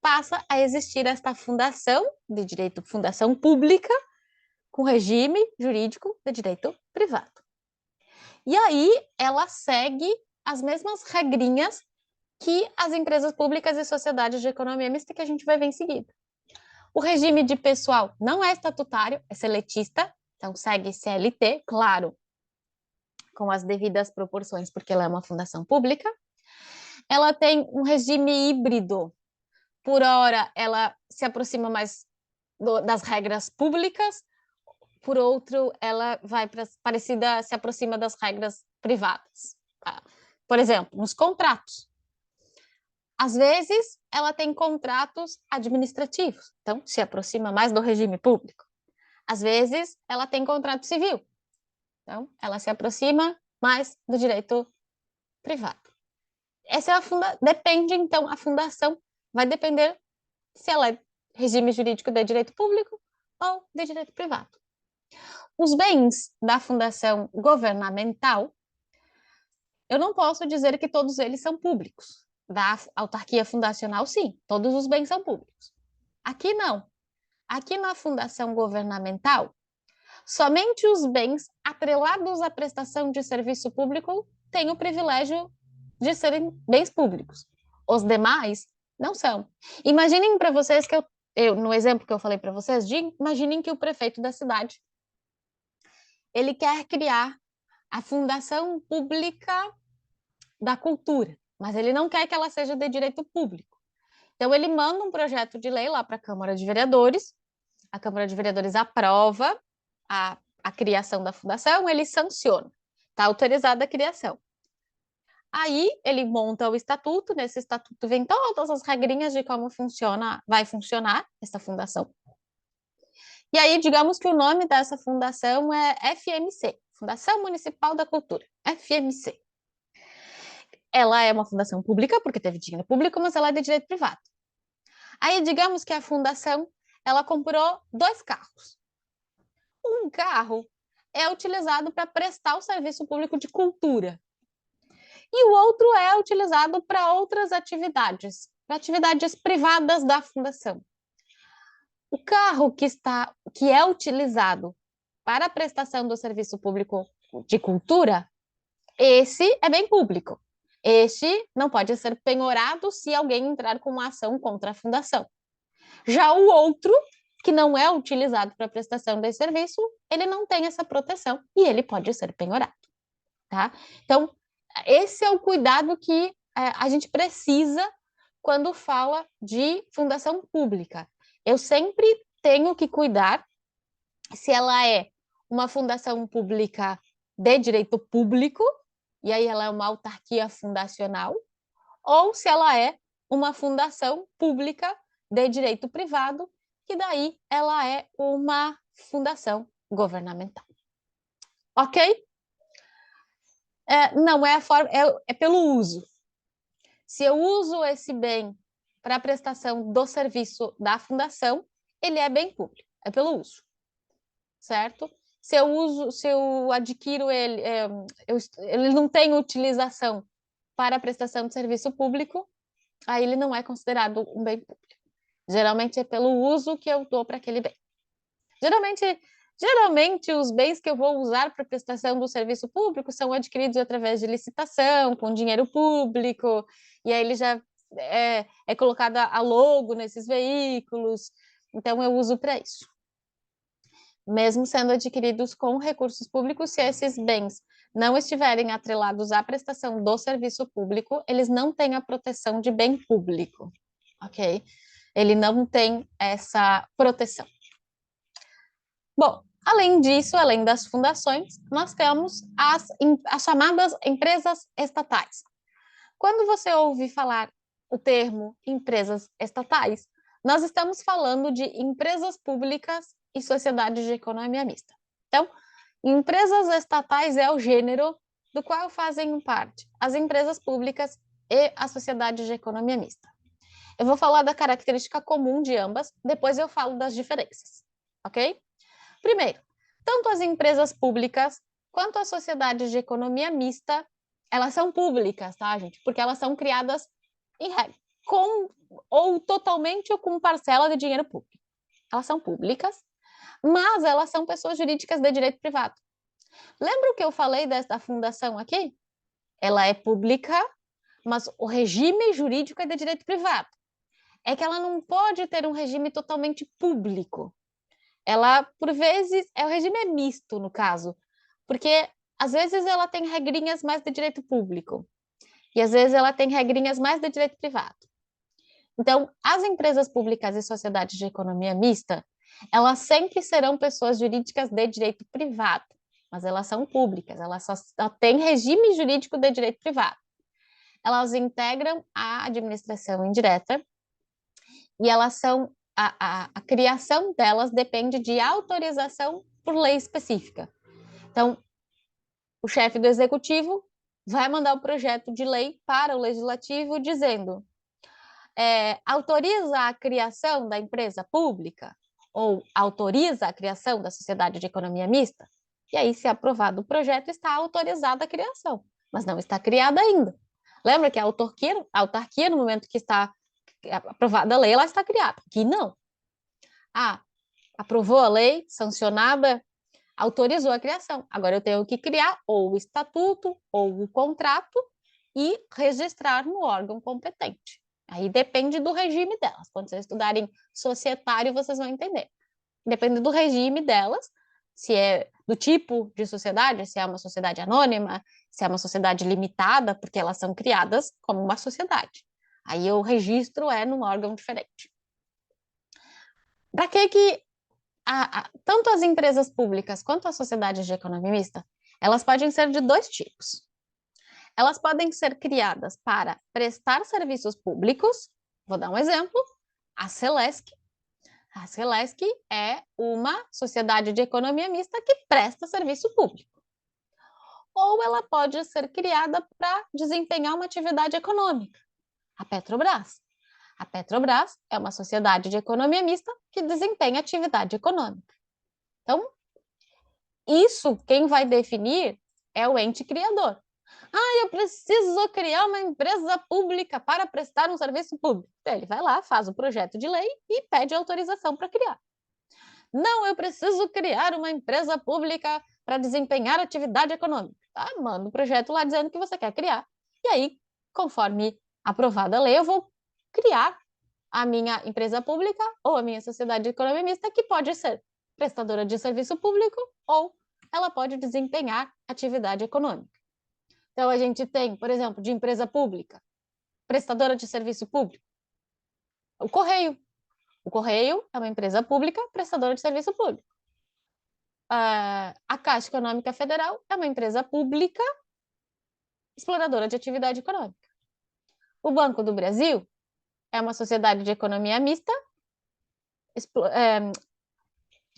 passa a existir esta fundação de direito, fundação pública, com regime jurídico de direito privado. E aí ela segue as mesmas regrinhas que as empresas públicas e sociedades de economia mista que a gente vai ver em seguida. O regime de pessoal não é estatutário, é seletista, então segue CLT, claro, com as devidas proporções, porque ela é uma fundação pública. Ela tem um regime híbrido. Por hora, ela se aproxima mais das regras públicas, por outro, ela vai parecida, se aproxima das regras privadas. Tá? Por exemplo, nos contratos. Às vezes, ela tem contratos administrativos, então se aproxima mais do regime público. Às vezes, ela tem contrato civil, então ela se aproxima mais do direito privado. Essa é depende, então, a fundação vai depender se ela é regime jurídico de direito público ou de direito privado. Os bens da fundação governamental, eu não posso dizer que todos eles são públicos. Da autarquia fundacional, sim, todos os bens são públicos. Aqui não. Aqui na fundação governamental, somente os bens atrelados à prestação de serviço público têm o privilégio de serem bens públicos. Os demais não são. Imaginem para vocês que no exemplo que eu falei para vocês, imaginem que o prefeito da cidade ele quer criar a Fundação Pública da Cultura, mas ele não quer que ela seja de direito público. Então, ele manda um projeto de lei lá para a Câmara de Vereadores, a Câmara de Vereadores aprova a criação da fundação, ele sanciona, está autorizada a criação. Aí, ele monta o estatuto, nesse estatuto vem todas as regrinhas de como vai funcionar essa fundação. E aí, digamos que o nome dessa fundação é FMC, Fundação Municipal da Cultura, FMC. Ela é uma fundação pública, porque teve dinheiro público, mas ela é de direito privado. Aí, digamos que a fundação, ela comprou 2 carros. Um carro é utilizado para prestar o serviço público de cultura. E o outro é utilizado para outras atividades, para atividades privadas da fundação. O carro que é utilizado para a prestação do serviço público de cultura, esse é bem público. Este não pode ser penhorado se alguém entrar com uma ação contra a fundação. Já o outro, que não é utilizado para prestação de serviço, ele não tem essa proteção e ele pode ser penhorado. Tá? Então, esse é o cuidado que a gente precisa quando fala de fundação pública. Eu sempre tenho que cuidar se ela é uma fundação pública de direito público, e aí ela é uma autarquia fundacional, ou se ela é uma fundação pública de direito privado, que daí ela é uma fundação governamental. Ok? Não é a forma, é pelo uso. Se eu uso esse bem para a prestação do serviço da fundação, ele é bem público, é pelo uso, certo? Se eu adquiro ele, ele não tem utilização para a prestação de serviço público, aí ele não é considerado um bem público. Geralmente é pelo uso que eu dou para aquele bem. Geralmente, Geralmente, os bens que eu vou usar para prestação do serviço público são adquiridos através de licitação, com dinheiro público, e aí ele já é colocada a logo nesses veículos, então eu uso para isso. Mesmo sendo adquiridos com recursos públicos, se esses bens não estiverem atrelados à prestação do serviço público, eles não têm a proteção de bem público, ok? Ele não tem essa proteção. Bom, além disso, além das fundações, nós temos as chamadas empresas estatais. Quando você ouve falar o termo empresas estatais, nós estamos falando de empresas públicas e sociedades de economia mista. Então, empresas estatais é o gênero do qual fazem parte as empresas públicas e as sociedades de economia mista. Eu vou falar da característica comum de ambas, depois eu falo das diferenças, ok? Primeiro, tanto as empresas públicas quanto as sociedades de economia mista, elas são públicas, tá, gente? Porque elas são criadas em regra, com ou totalmente ou com parcela de dinheiro público. Elas são públicas, mas elas são pessoas jurídicas de direito privado. Lembra o que eu falei desta fundação aqui? Ela é pública, mas o regime jurídico é de direito privado. É que ela não pode ter um regime totalmente público. Ela, por vezes, o regime é misto, no caso, porque às vezes ela tem regrinhas mais de direito público e às vezes ela tem regrinhas mais de direito privado. Então, as empresas públicas e sociedades de economia mista, elas sempre serão pessoas jurídicas de direito privado, mas elas são públicas, elas só têm regime jurídico de direito privado. Elas integram a administração indireta e elas são a criação delas depende de autorização por lei específica. Então, o chefe do executivo vai mandar o projeto de lei para o legislativo dizendo autoriza a criação da empresa pública ou autoriza a criação da sociedade de economia mista. E aí, se aprovado o projeto, está autorizada a criação, mas não está criada ainda. Lembra que a autarquia, no momento que está aprovada a lei, ela está criada. Aqui não. Aprovou a lei, sancionada, autorizou a criação. Agora eu tenho que criar ou o estatuto ou o contrato e registrar no órgão competente. Aí depende do regime delas. Quando vocês estudarem societário, vocês vão entender. Depende do regime delas, se é do tipo de sociedade, se é uma sociedade anônima, se é uma sociedade limitada, porque elas são criadas como uma sociedade. Aí o registro é num órgão diferente. Para que tanto as empresas públicas quanto as sociedades de economia mista, elas podem ser de dois tipos. Elas podem ser criadas para prestar serviços públicos. Vou dar um exemplo. A Celesc. A Celesc é uma sociedade de economia mista que presta serviço público. Ou ela pode ser criada para desempenhar uma atividade econômica. A Petrobras. A Petrobras é uma sociedade de economia mista que desempenha atividade econômica. Então, isso quem vai definir é o ente criador. Eu preciso criar uma empresa pública para prestar um serviço público. Então, ele vai lá, faz o projeto de lei e pede autorização para criar. Não, eu preciso criar uma empresa pública para desempenhar atividade econômica. Manda o projeto lá dizendo que você quer criar. E aí, conforme aprovada a lei, eu vou criar a minha empresa pública ou a minha sociedade de economia mista, que pode ser prestadora de serviço público ou ela pode desempenhar atividade econômica. Então, a gente tem, por exemplo, de empresa pública, prestadora de serviço público, o Correio. O Correio é uma empresa pública prestadora de serviço público. A Caixa Econômica Federal é uma empresa pública exploradora de atividade econômica. O Banco do Brasil é uma sociedade de economia mista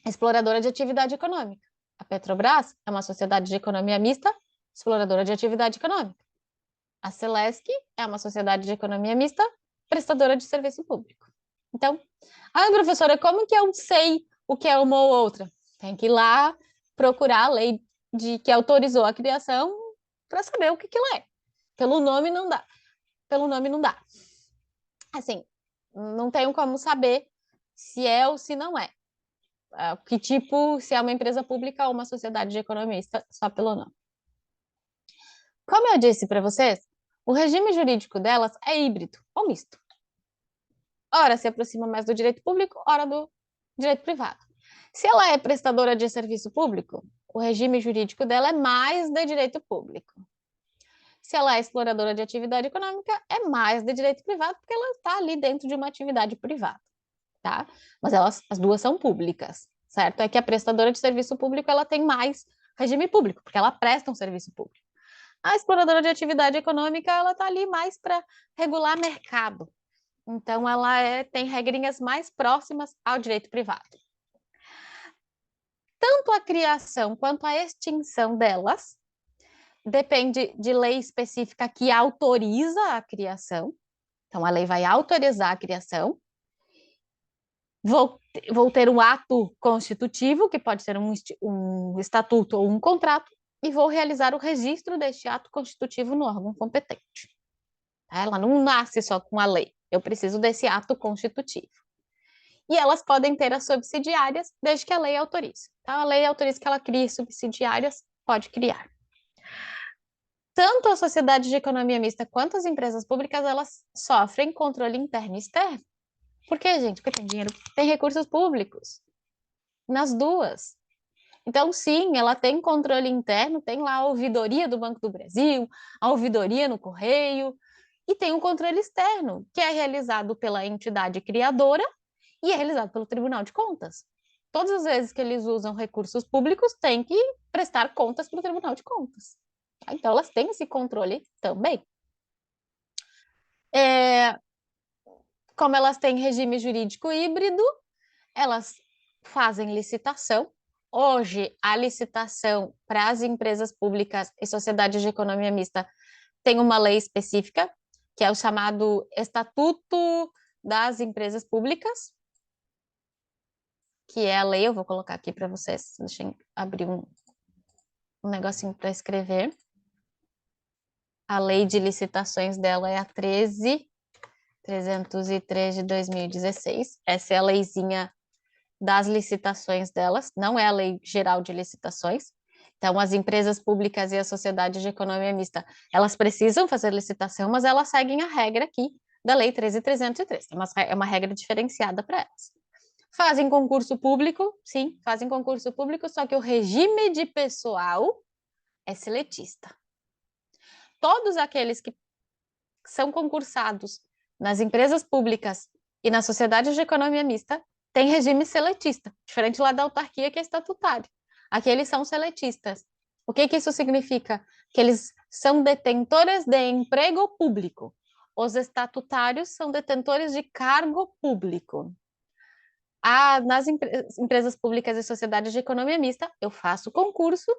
exploradora de atividade econômica. A Petrobras é uma sociedade de economia mista exploradora de atividade econômica. A Celesc é uma sociedade de economia mista prestadora de serviço público. Então, professora, como que eu sei o que é uma ou outra? Tem que ir lá procurar a lei que autorizou a criação para saber o que ela é. Pelo nome não dá. Pelo nome não dá. Assim, não tenho como saber se é ou se não é. Que tipo, se é uma empresa pública ou uma sociedade de economia mista, só pelo nome. Como eu disse para vocês, o regime jurídico delas é híbrido ou misto. Ora se aproxima mais do direito público, ora do direito privado. Se ela é prestadora de serviço público, o regime jurídico dela é mais de direito público. Se ela é exploradora de atividade econômica, é mais de direito privado, porque ela está ali dentro de uma atividade privada, tá? Mas as duas são públicas, certo? É que a prestadora de serviço público, ela tem mais regime público, porque ela presta um serviço público. A exploradora de atividade econômica, ela está ali mais para regular mercado. Então, ela tem regrinhas mais próximas ao direito privado. Tanto a criação quanto a extinção delas depende de lei específica que autoriza a criação. Então, a lei vai autorizar a criação. Vou ter um ato constitutivo, que pode ser um estatuto ou um contrato, e vou realizar o registro deste ato constitutivo no órgão competente. Ela não nasce só com a lei, eu preciso desse ato constitutivo. E elas podem ter as subsidiárias, desde que a lei autorize. Então, a lei autoriza que ela crie subsidiárias, pode criar. Tanto a sociedade de economia mista quanto as empresas públicas, elas sofrem controle interno e externo. Por quê, gente? Porque tem dinheiro, tem recursos públicos nas duas. Então, sim, ela tem controle interno, tem lá a ouvidoria do Banco do Brasil, a ouvidoria no Correio, e tem um controle externo, que é realizado pela entidade criadora e é realizado pelo Tribunal de Contas. Todas as vezes que eles usam recursos públicos, tem que prestar contas para o Tribunal de Contas. Então, elas têm esse controle também. Como elas têm regime jurídico híbrido, elas fazem licitação. Hoje, a licitação para as empresas públicas e sociedades de economia mista tem uma lei específica, que é o chamado Estatuto das Empresas Públicas, que é a lei, eu vou colocar aqui para vocês, deixa eu abrir um negocinho para escrever. A lei de licitações dela é a 13.303 de 2016. Essa é a leizinha das licitações delas, não é a lei geral de licitações. Então, as empresas públicas e a sociedade de economia mista, elas precisam fazer licitação, mas elas seguem a regra aqui da lei 13.303. É uma regra diferenciada para elas. Fazem concurso público, sim, fazem concurso público, só que o regime de pessoal é seletista. Todos aqueles que são concursados nas empresas públicas e na sociedade de economia mista têm regime seletista, diferente lá da autarquia, que é estatutário. Aqui eles são seletistas. O que isso significa? Que eles são detentores de emprego público. Os estatutários são detentores de cargo público. Nas empresas públicas e sociedades de economia mista, eu faço concurso,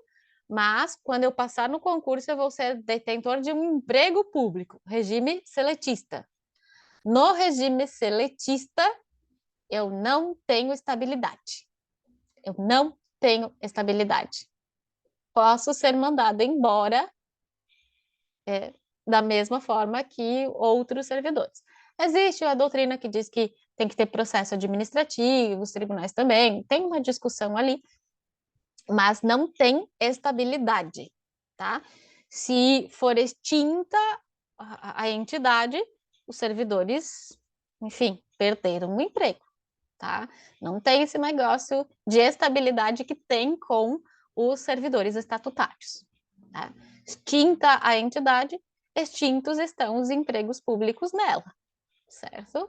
mas quando eu passar no concurso, eu vou ser detentor de um emprego público, regime seletista. No regime seletista, eu não tenho estabilidade. Eu não tenho estabilidade. Posso ser mandado embora da mesma forma que outros servidores. Existe a doutrina que diz que tem que ter processo administrativo, os tribunais também, tem uma discussão ali, mas não tem estabilidade, tá? Se for extinta a entidade, os servidores, enfim, perderam o emprego, tá? Não tem esse negócio de estabilidade que tem com os servidores estatutários, tá? Extinta a entidade, extintos estão os empregos públicos nela, certo?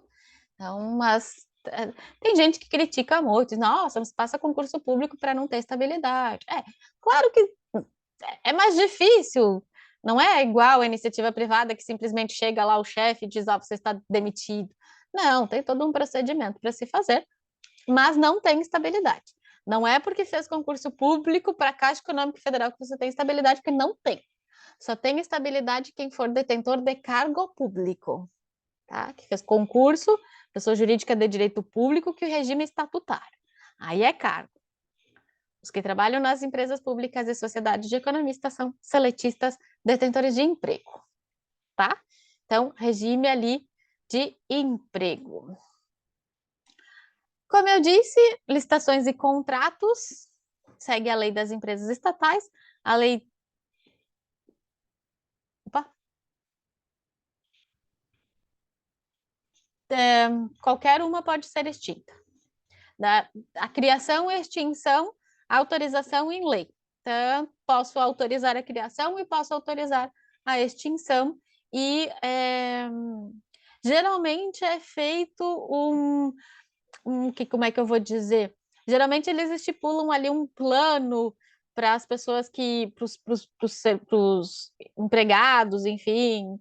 Então, mas tem gente que critica muito, diz, nossa, mas passa concurso público para não ter estabilidade. Claro que é mais difícil, não é igual a iniciativa privada que simplesmente chega lá o chefe e diz, você está demitido. Não, tem todo um procedimento para se fazer, mas não tem estabilidade. Não é porque fez concurso público para a Caixa Econômica Federal que você tem estabilidade, porque não tem. Só tem estabilidade quem for detentor de cargo público, tá? Que fez concurso, pessoa jurídica de direito público, que o regime é estatutário. Aí é cargo. Os que trabalham nas empresas públicas e sociedades de economistas são seletistas, detentores de emprego, tá? Então, regime ali de emprego. Como eu disse, licitações e contratos segue a lei das empresas estatais, a lei. Opa. Qualquer uma pode ser extinta. A criação, extinção, autorização em lei. Então, posso autorizar a criação e posso autorizar a extinção. E geralmente é feito como é que eu vou dizer? Geralmente eles estipulam ali um plano para as pessoas para os empregados, enfim,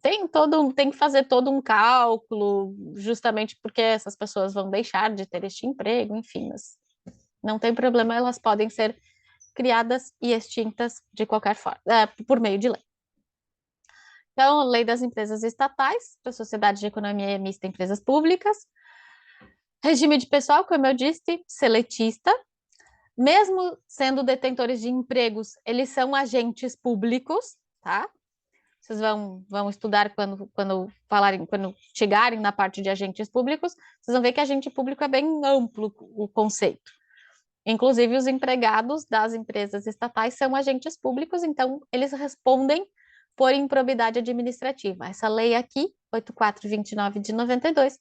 tem que fazer todo um cálculo, justamente porque essas pessoas vão deixar de ter este emprego, enfim, mas não tem problema, elas podem ser criadas e extintas de qualquer forma, por meio de lei. Então, lei das empresas estatais, para sociedade de economia mista e empresas públicas, regime de pessoal, como eu disse, seletista, mesmo sendo detentores de empregos, eles são agentes públicos, tá? Vocês vão estudar quando chegarem na parte de agentes públicos, vocês vão ver que agente público é bem amplo o conceito. Inclusive, os empregados das empresas estatais são agentes públicos, então eles respondem por improbidade administrativa. Essa lei aqui, 8429 de 92,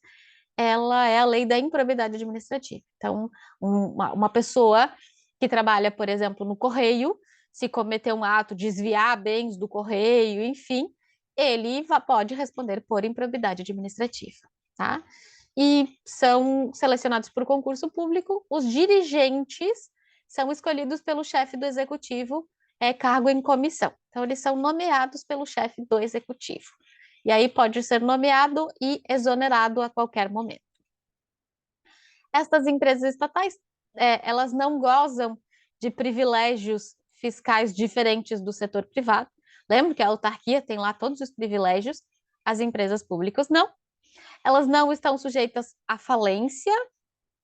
ela é a lei da improbidade administrativa. Então, uma pessoa que trabalha, por exemplo, no correio, se cometer um ato, desviar bens do correio, enfim, ele pode responder por improbidade administrativa, tá? E são selecionados por concurso público, os dirigentes são escolhidos pelo chefe do executivo, cargo em comissão. Então, eles são nomeados pelo chefe do executivo. E aí pode ser nomeado e exonerado a qualquer momento. Estas empresas estatais, elas não gozam de privilégios fiscais diferentes do setor privado. Lembra que a autarquia tem lá todos os privilégios, as empresas públicas não. Elas não estão sujeitas à falência,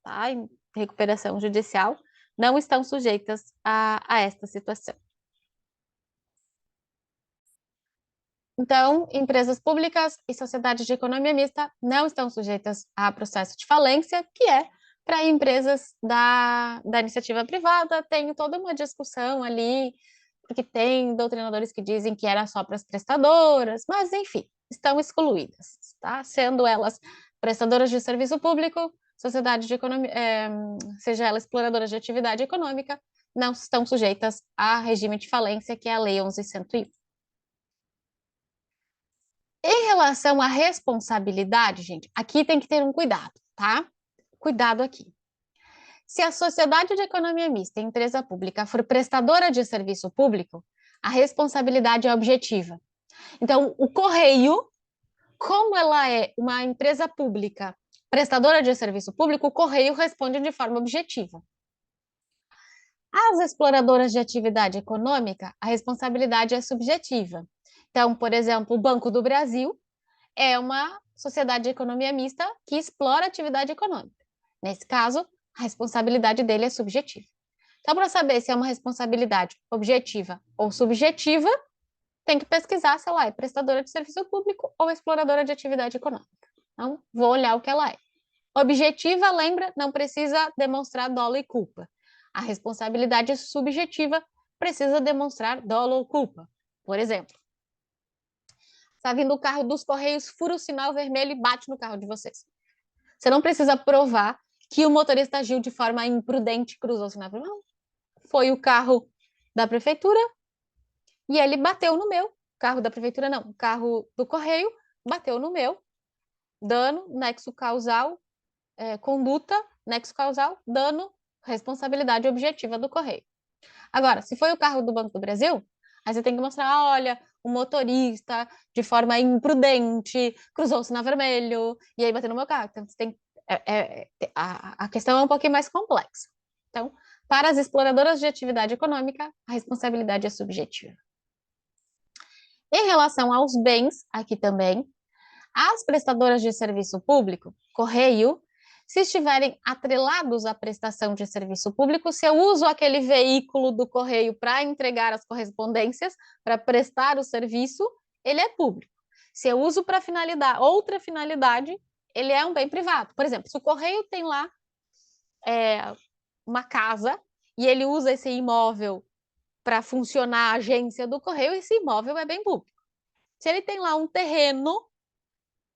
tá? Em recuperação judicial, não estão sujeitas a esta situação. Então, empresas públicas e sociedades de economia mista não estão sujeitas a processo de falência, que é para empresas da iniciativa privada, tem toda uma discussão ali, porque tem doutrinadores que dizem que era só para as prestadoras, mas enfim, estão excluídas, tá? Sendo elas prestadoras de serviço público, sociedade de economia, seja ela exploradoras de atividade econômica, não estão sujeitas a regime de falência, que é a Lei 11.101. Em relação à responsabilidade, gente, aqui tem que ter um cuidado, tá? Cuidado aqui. Se a sociedade de economia mista, empresa pública, for prestadora de serviço público, a responsabilidade é objetiva. Então, o Correio, como ela é uma empresa pública, prestadora de serviço público, o Correio responde de forma objetiva. As exploradoras de atividade econômica, a responsabilidade é subjetiva. Então, por exemplo, o Banco do Brasil é uma sociedade de economia mista que explora atividade econômica. Nesse caso, a responsabilidade dele é subjetiva. Então, para saber se é uma responsabilidade objetiva ou subjetiva, tem que pesquisar se ela é prestadora de serviço público ou exploradora de atividade econômica. Então, vou olhar o que ela é. Objetiva, lembra, não precisa demonstrar dolo e culpa. A responsabilidade subjetiva precisa demonstrar dolo ou culpa. Por exemplo, está vindo o carro dos Correios, fura o sinal vermelho e bate no carro de vocês. Você não precisa provar que o motorista agiu de forma imprudente, cruzou o sinal vermelho. Não. Foi o carro da prefeitura e ele bateu no meu. Carro da prefeitura não, o carro do Correio bateu no meu. Dano, nexo causal, conduta, nexo causal, dano, responsabilidade objetiva do Correio. Agora, se foi o carro do Banco do Brasil, aí você tem que mostrar, olha, o motorista, de forma imprudente, cruzou o sinal vermelho, e aí bateu no meu carro. Então, você tem, a questão é um pouquinho mais complexa. Então, para as exploradoras de atividade econômica, a responsabilidade é subjetiva. Em relação aos bens, aqui também, as prestadoras de serviço público, Correio, se estiverem atrelados à prestação de serviço público, se eu uso aquele veículo do Correio para entregar as correspondências, para prestar o serviço, ele é público. Se eu uso para outra finalidade, ele é um bem privado. Por exemplo, se o Correio tem lá uma casa e ele usa esse imóvel para funcionar a agência do Correio, esse imóvel é bem público. Se ele tem lá um terreno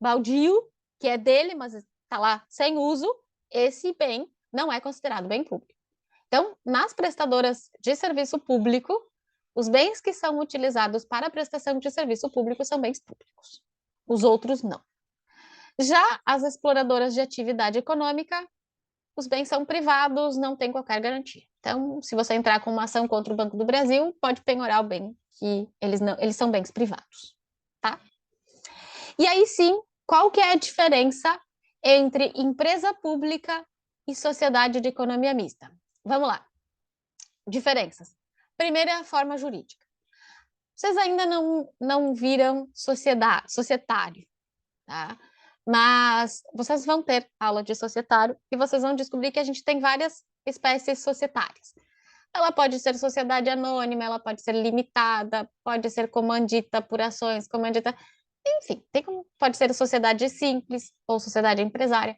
baldio, que é dele, mas está lá sem uso, esse bem não é considerado bem público. Então, nas prestadoras de serviço público, os bens que são utilizados para a prestação de serviço público são bens públicos. Os outros não. Já as exploradoras de atividade econômica, os bens são privados, não tem qualquer garantia. Então, se você entrar com uma ação contra o Banco do Brasil, pode penhorar o bem, que eles são bens privados, tá? E aí sim, qual que é a diferença entre empresa pública e sociedade de economia mista? Vamos lá. Diferenças. Primeiro é a forma jurídica. Vocês ainda não viram societário, tá? Mas vocês vão ter aula de societário e vocês vão descobrir que a gente tem várias espécies societárias. Ela pode ser sociedade anônima, ela pode ser limitada, pode ser comandita por ações, comandita... Enfim, pode ser sociedade simples ou sociedade empresária.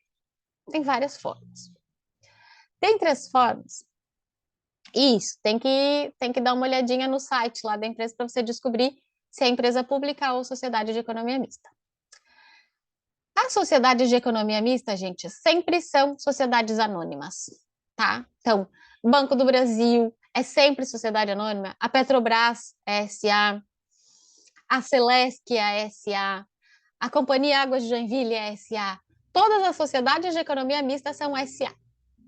Tem várias formas. Dentre as formas, isso, tem que dar uma olhadinha no site lá da empresa para você descobrir se é empresa pública ou sociedade de economia mista. As sociedades de economia mista, gente, sempre são sociedades anônimas, tá? Então, Banco do Brasil é sempre sociedade anônima, a Petrobras é SA, a Celesc é SA, a Companhia Águas de Joinville é SA. Todas as sociedades de economia mista são SA,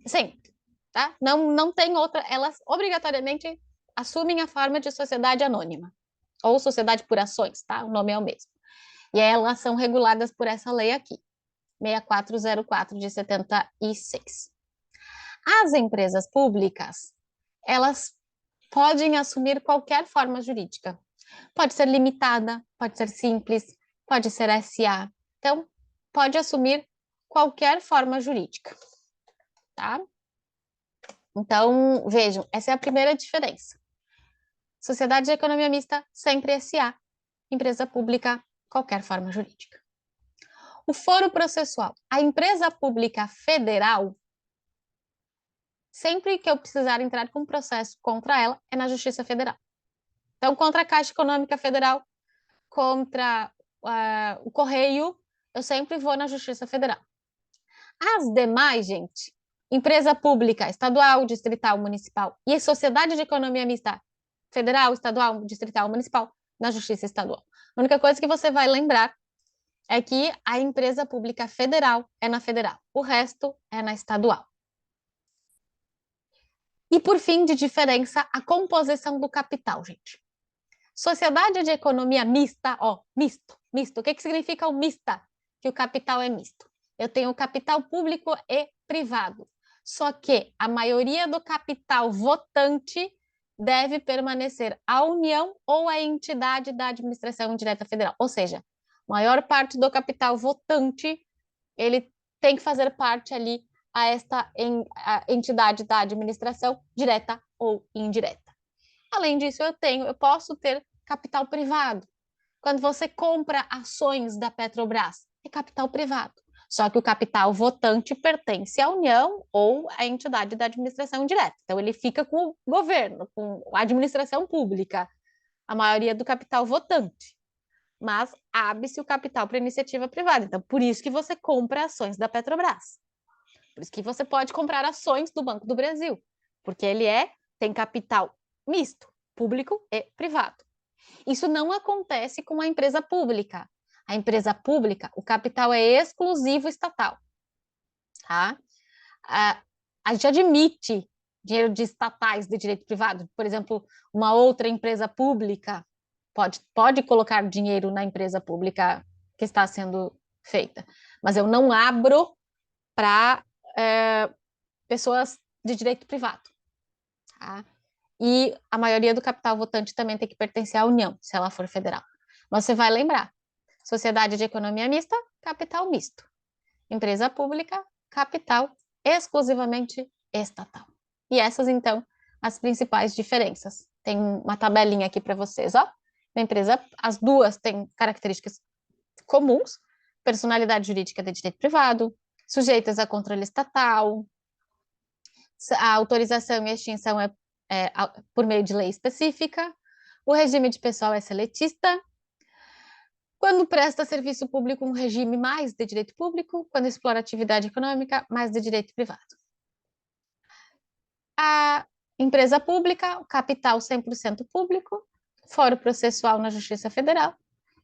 sempre, tá? Não tem outra, elas obrigatoriamente assumem a forma de sociedade anônima, ou sociedade por ações, tá? O nome é o mesmo. E elas são reguladas por essa lei aqui, 6404 de 76. As empresas públicas, elas podem assumir qualquer forma jurídica. Pode ser limitada, pode ser simples, pode ser SA. Então, pode assumir qualquer forma jurídica, tá? Então, vejam, essa é a primeira diferença. Sociedade de economia mista, sempre SA. Empresa pública, qualquer forma jurídica. O foro processual. A empresa pública federal, sempre que eu precisar entrar com um processo contra ela, é na Justiça Federal. Então, contra a Caixa Econômica Federal, contra o Correio, eu sempre vou na Justiça Federal. As demais, gente, empresa pública, estadual, distrital, municipal e sociedade de economia mista, federal, estadual, distrital, municipal, na Justiça Estadual. A única coisa que você vai lembrar é que a empresa pública federal é na federal, o resto é na estadual. E por fim, de diferença, a composição do capital, gente. Sociedade de economia mista, ó, misto. O que significa o mista? Que o capital é misto. Eu tenho capital público e privado. Só que a maioria do capital votante deve permanecer à União ou à entidade da administração indireta federal. Ou seja, a maior parte do capital votante, ele tem que fazer parte ali a esta entidade da administração direta ou indireta. Além disso, eu posso ter capital privado. Quando você compra ações da Petrobras, é capital privado. Só que o capital votante pertence à União ou à entidade da administração direta. Então, ele fica com o governo, com a administração pública, a maioria do capital votante. Mas abre-se o capital para iniciativa privada. Então, por isso que você compra ações da Petrobras. Por isso que você pode comprar ações do Banco do Brasil, porque ele tem capital misto, público e privado. Isso não acontece com a empresa pública. A empresa pública, o capital é exclusivo estatal. Tá? A gente admite dinheiro de estatais de direito privado. Por exemplo, uma outra empresa pública pode colocar dinheiro na empresa pública que está sendo feita. Mas eu não abro para pessoas de direito privado. Tá? E a maioria do capital votante também tem que pertencer à União, se ela for federal. Mas você vai lembrar, sociedade de economia mista, capital misto. Empresa pública, capital exclusivamente estatal. E essas, então, as principais diferenças. Tem uma tabelinha aqui para vocês, ó. Na empresa, as duas têm características comuns, personalidade jurídica de direito privado, sujeitas a controle estatal, a autorização e extinção por meio de lei específica, o regime de pessoal é seletista, quando presta serviço público, um regime mais de direito público, quando explora atividade econômica, mais de direito privado. A empresa pública, o capital 100% público, foro processual na Justiça Federal,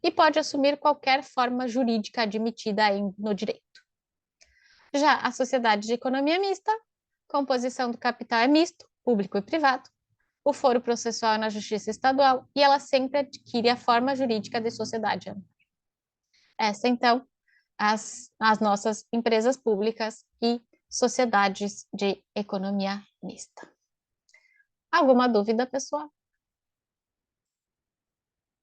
e pode assumir qualquer forma jurídica admitida no direito. Já a sociedade de economia mista, composição do capital é misto, público e privado, o foro processual é na Justiça Estadual, e ela sempre adquire a forma jurídica de sociedade. Essa, então, as nossas empresas públicas e sociedades de economia mista. Alguma dúvida, pessoal?